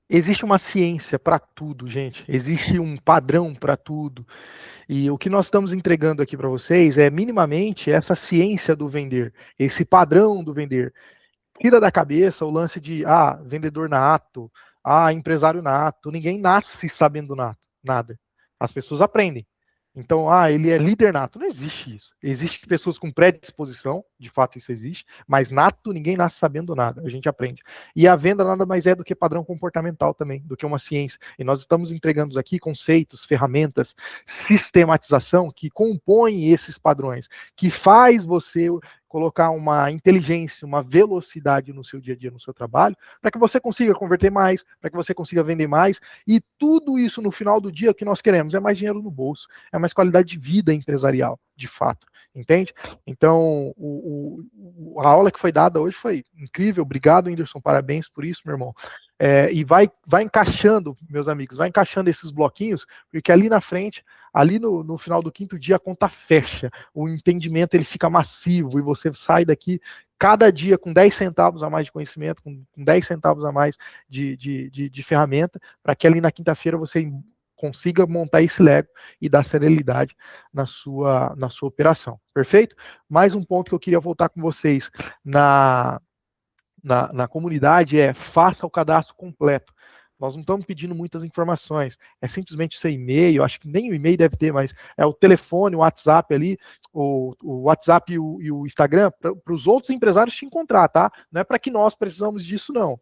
existe uma ciência para tudo, gente. Existe um padrão para tudo. E o que nós estamos entregando aqui para vocês é minimamente essa ciência do vender, esse padrão do vender. Tira da cabeça o lance de vendedor nato, empresário nato. Ninguém nasce sabendo nada. As pessoas aprendem. Então, ele é líder nato. Não existe isso. Existem pessoas com predisposição, de fato isso existe, mas nato ninguém nasce sabendo nada, a gente aprende. E a venda nada mais é do que padrão comportamental também, do que uma ciência. E nós estamos entregando aqui conceitos, ferramentas, sistematização que compõem esses padrões, que faz você colocar uma inteligência, uma velocidade no seu dia a dia, no seu trabalho, para que você consiga converter mais, para que você consiga vender mais, e tudo isso no final do dia que nós queremos é mais dinheiro no bolso, é mais qualidade de vida empresarial, de fato, entende? Então, a aula que foi dada hoje foi incrível, obrigado, Whindersson, parabéns por isso, meu irmão. E vai encaixando, meus amigos, vai encaixando esses bloquinhos, porque ali na frente, ali no final do 5º dia, a conta fecha, o entendimento ele fica massivo e você sai daqui cada dia com 10 centavos a mais de conhecimento, com 10 centavos a mais de ferramenta, para que ali na quinta-feira você consiga montar esse Lego e dar celeridade na sua operação. Perfeito? Mais um ponto que eu queria voltar com vocês na comunidade faça o cadastro completo. Nós não estamos pedindo muitas informações, é simplesmente seu e-mail, acho que nem o e-mail deve ter, mas é o telefone, o WhatsApp ali, o WhatsApp e o Instagram, para os outros empresários te encontrar, tá? Não é para que nós precisamos disso, não.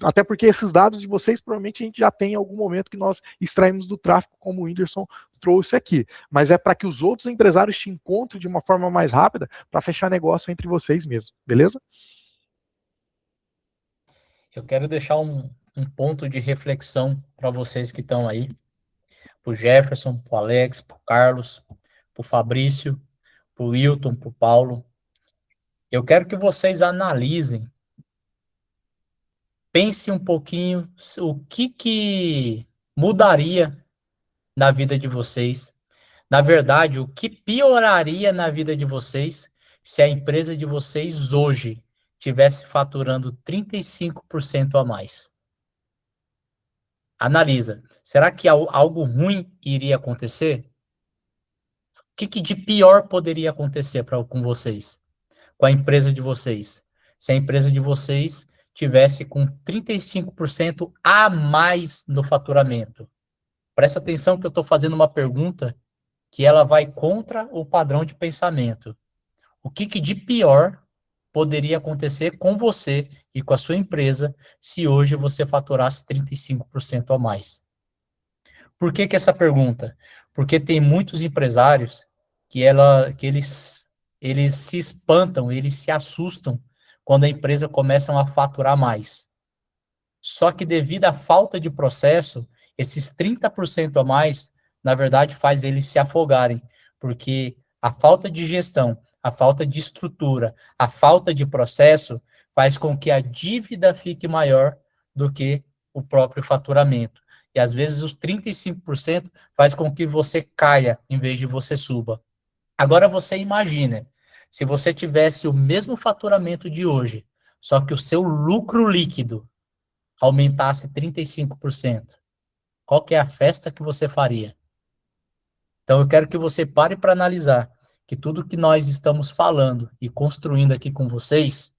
Até porque esses dados de vocês, provavelmente a gente já tem em algum momento que nós extraímos do tráfego, como o Whindersson trouxe aqui. Mas é para que os outros empresários te encontrem de uma forma mais rápida para fechar negócio entre vocês mesmos, beleza? Eu quero deixar um ponto de reflexão para vocês que estão aí, pro Jefferson, pro Alex, pro Carlos, pro Fabrício, pro Wilton, pro Paulo. Eu quero que vocês analisem, pensem um pouquinho o que mudaria na vida de vocês. Na verdade, o que pioraria na vida de vocês se a empresa de vocês hoje tivesse faturando 35% a mais? Analisa. Será que algo ruim iria acontecer? O que de pior poderia acontecer com vocês, com a empresa de vocês? Se a empresa de vocês tivesse com 35% a mais no faturamento. Presta atenção que eu estou fazendo uma pergunta que ela vai contra o padrão de pensamento. O que de pior poderia acontecer com você e com a sua empresa se hoje você faturasse 35% a mais? Por que essa pergunta? Porque tem muitos empresários que eles se espantam, eles se assustam quando a empresa começa a faturar mais. Só que devido à falta de processo, esses 30% a mais, na verdade, faz eles se afogarem, porque a falta de gestão, a falta de estrutura, a falta de processo faz com que a dívida fique maior do que o próprio faturamento. E às vezes os 35% faz com que você caia em vez de você suba. Agora você imagina, se você tivesse o mesmo faturamento de hoje, só que o seu lucro líquido aumentasse 35%, qual que é a festa que você faria? Então eu quero que você pare para analisar que tudo que nós estamos falando e construindo aqui com vocês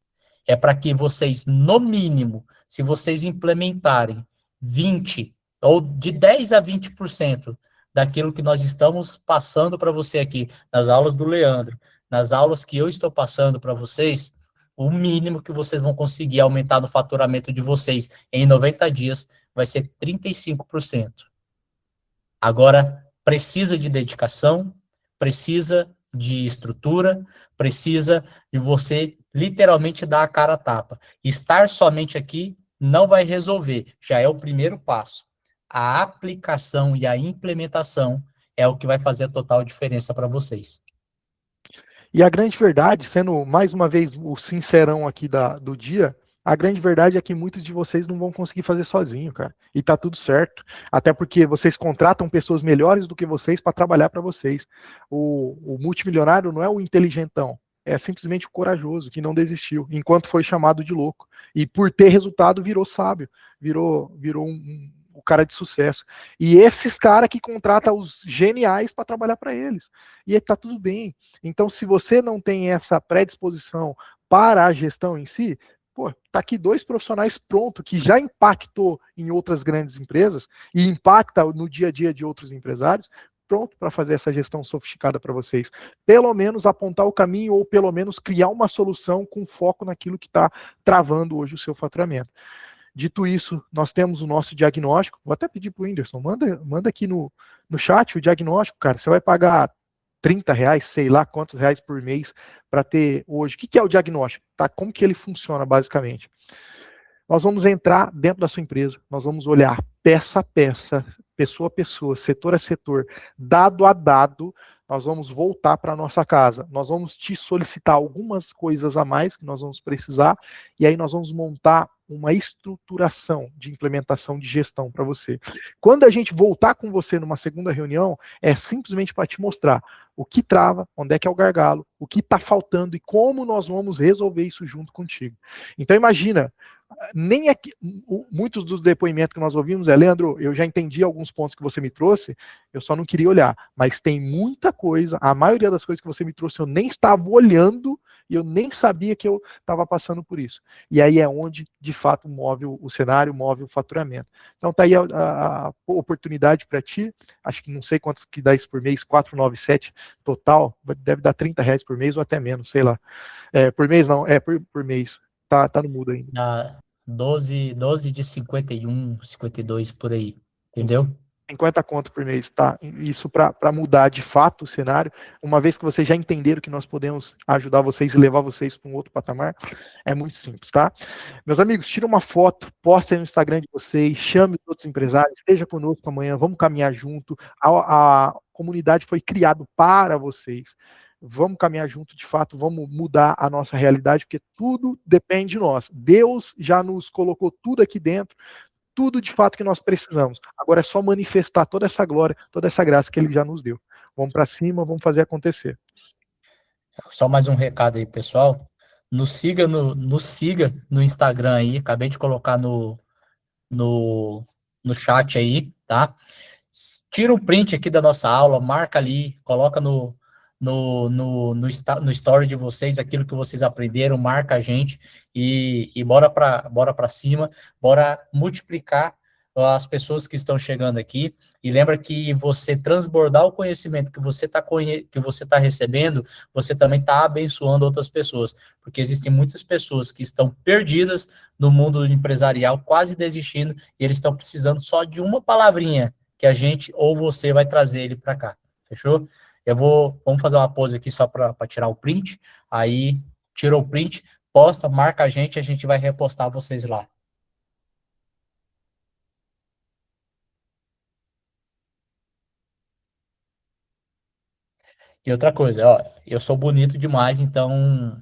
é para que vocês, no mínimo, se vocês implementarem 20 ou de 10 a 20% daquilo que nós estamos passando para você aqui, nas aulas do Leandro, nas aulas que eu estou passando para vocês, o mínimo que vocês vão conseguir aumentar no faturamento de vocês em 90 dias vai ser 35%. Agora, precisa de dedicação, precisa de estrutura, precisa de você literalmente dar a cara a tapa. Estar somente aqui não vai resolver, já é o primeiro passo. A aplicação e a implementação é o que vai fazer a total diferença para vocês. E a grande verdade, sendo mais uma vez o sincerão aqui do dia, a grande verdade é que muitos de vocês não vão conseguir fazer sozinho, cara. E tá tudo certo. Até porque vocês contratam pessoas melhores do que vocês para trabalhar para vocês. O multimilionário não é o inteligentão, é simplesmente o corajoso que não desistiu, enquanto foi chamado de louco. E por ter resultado virou sábio, virou o cara de sucesso. E esses caras que contratam os geniais para trabalhar para eles. E tá tudo bem. Então, se você não tem essa predisposição para a gestão em si, pô, tá aqui 2 profissionais prontos que já impactou em outras grandes empresas e impacta no dia a dia de outros empresários, pronto para fazer essa gestão sofisticada para vocês. Pelo menos apontar o caminho ou pelo menos criar uma solução com foco naquilo que está travando hoje o seu faturamento. Dito isso, nós temos o nosso diagnóstico. Vou até pedir para o Whindersson, manda aqui no chat o diagnóstico, cara. Você vai pagar R$30, sei lá quantos reais por mês para ter hoje. O que é o diagnóstico? Tá? Como que ele funciona, basicamente? Nós vamos entrar dentro da sua empresa, nós vamos olhar peça a peça, pessoa a pessoa, setor a setor, dado a dado, nós vamos voltar para a nossa casa. Nós vamos te solicitar algumas coisas a mais que nós vamos precisar, e aí nós vamos montar uma estruturação de implementação de gestão para você. Quando a gente voltar com você numa segunda reunião, é simplesmente para te mostrar o que trava, onde é que é o gargalo, o que está faltando e como nós vamos resolver isso junto contigo. Então imagina, nem é que muitos dos depoimentos que nós ouvimos Leandro, eu já entendi alguns pontos que você me trouxe, eu só não queria olhar, mas tem muita coisa, a maioria das coisas que você me trouxe eu nem estava olhando e eu nem sabia que eu estava passando por isso. E aí é onde, de fato, move o cenário, move o faturamento. Então tá aí a oportunidade para ti, acho que não sei quantos que dá isso por mês, 497 total, deve dar R$30 por mês ou até menos, sei lá. Por mês não, por mês. Tá no mudo ainda. 12 de 51, 52 por aí, entendeu? 50 conto por mês, tá? Isso para mudar de fato o cenário, uma vez que vocês já entenderam que nós podemos ajudar vocês e levar vocês para um outro patamar, é muito simples, tá? Meus amigos, tira uma foto, posta aí no Instagram de vocês, chame os outros empresários, esteja conosco amanhã, vamos caminhar junto. A comunidade foi criada para vocês. Vamos caminhar junto, de fato, vamos mudar a nossa realidade, porque tudo depende de nós. Deus já nos colocou tudo aqui dentro, tudo de fato que nós precisamos. Agora é só manifestar toda essa glória, toda essa graça que Ele já nos deu. Vamos para cima, vamos fazer acontecer. Só mais um recado aí, pessoal. Nos siga no Instagram aí, acabei de colocar no chat aí, tá? Tira um print aqui da nossa aula, marca ali, coloca no story de vocês aquilo que vocês aprenderam, marca a gente e bora para cima, bora multiplicar as pessoas que estão chegando aqui. E lembra que você transbordar o conhecimento que você tá recebendo, você também está abençoando outras pessoas, porque existem muitas pessoas que estão perdidas no mundo empresarial, quase desistindo, e eles estão precisando só de uma palavrinha que a gente ou você vai trazer ele para cá. Fechou? Vamos fazer uma pose aqui só para tirar o print. Aí, tirou o print, posta, marca a gente vai repostar vocês lá. E outra coisa, ó, eu sou bonito demais, então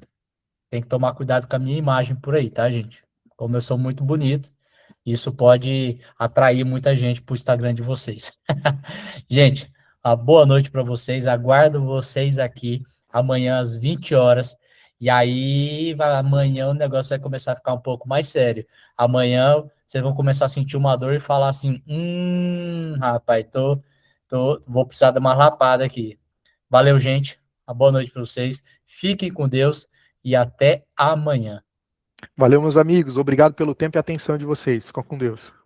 tem que tomar cuidado com a minha imagem por aí, tá, gente? Como eu sou muito bonito, isso pode atrair muita gente para o Instagram de vocês. Gente, uma boa noite para vocês. Aguardo vocês aqui amanhã às 20 horas. E aí, amanhã o negócio vai começar a ficar um pouco mais sério. Amanhã vocês vão começar a sentir uma dor e falar assim: rapaz, vou precisar dar uma lapada aqui. Valeu, gente. Uma boa noite para vocês. Fiquem com Deus e até amanhã. Valeu, meus amigos. Obrigado pelo tempo e atenção de vocês. Ficam com Deus.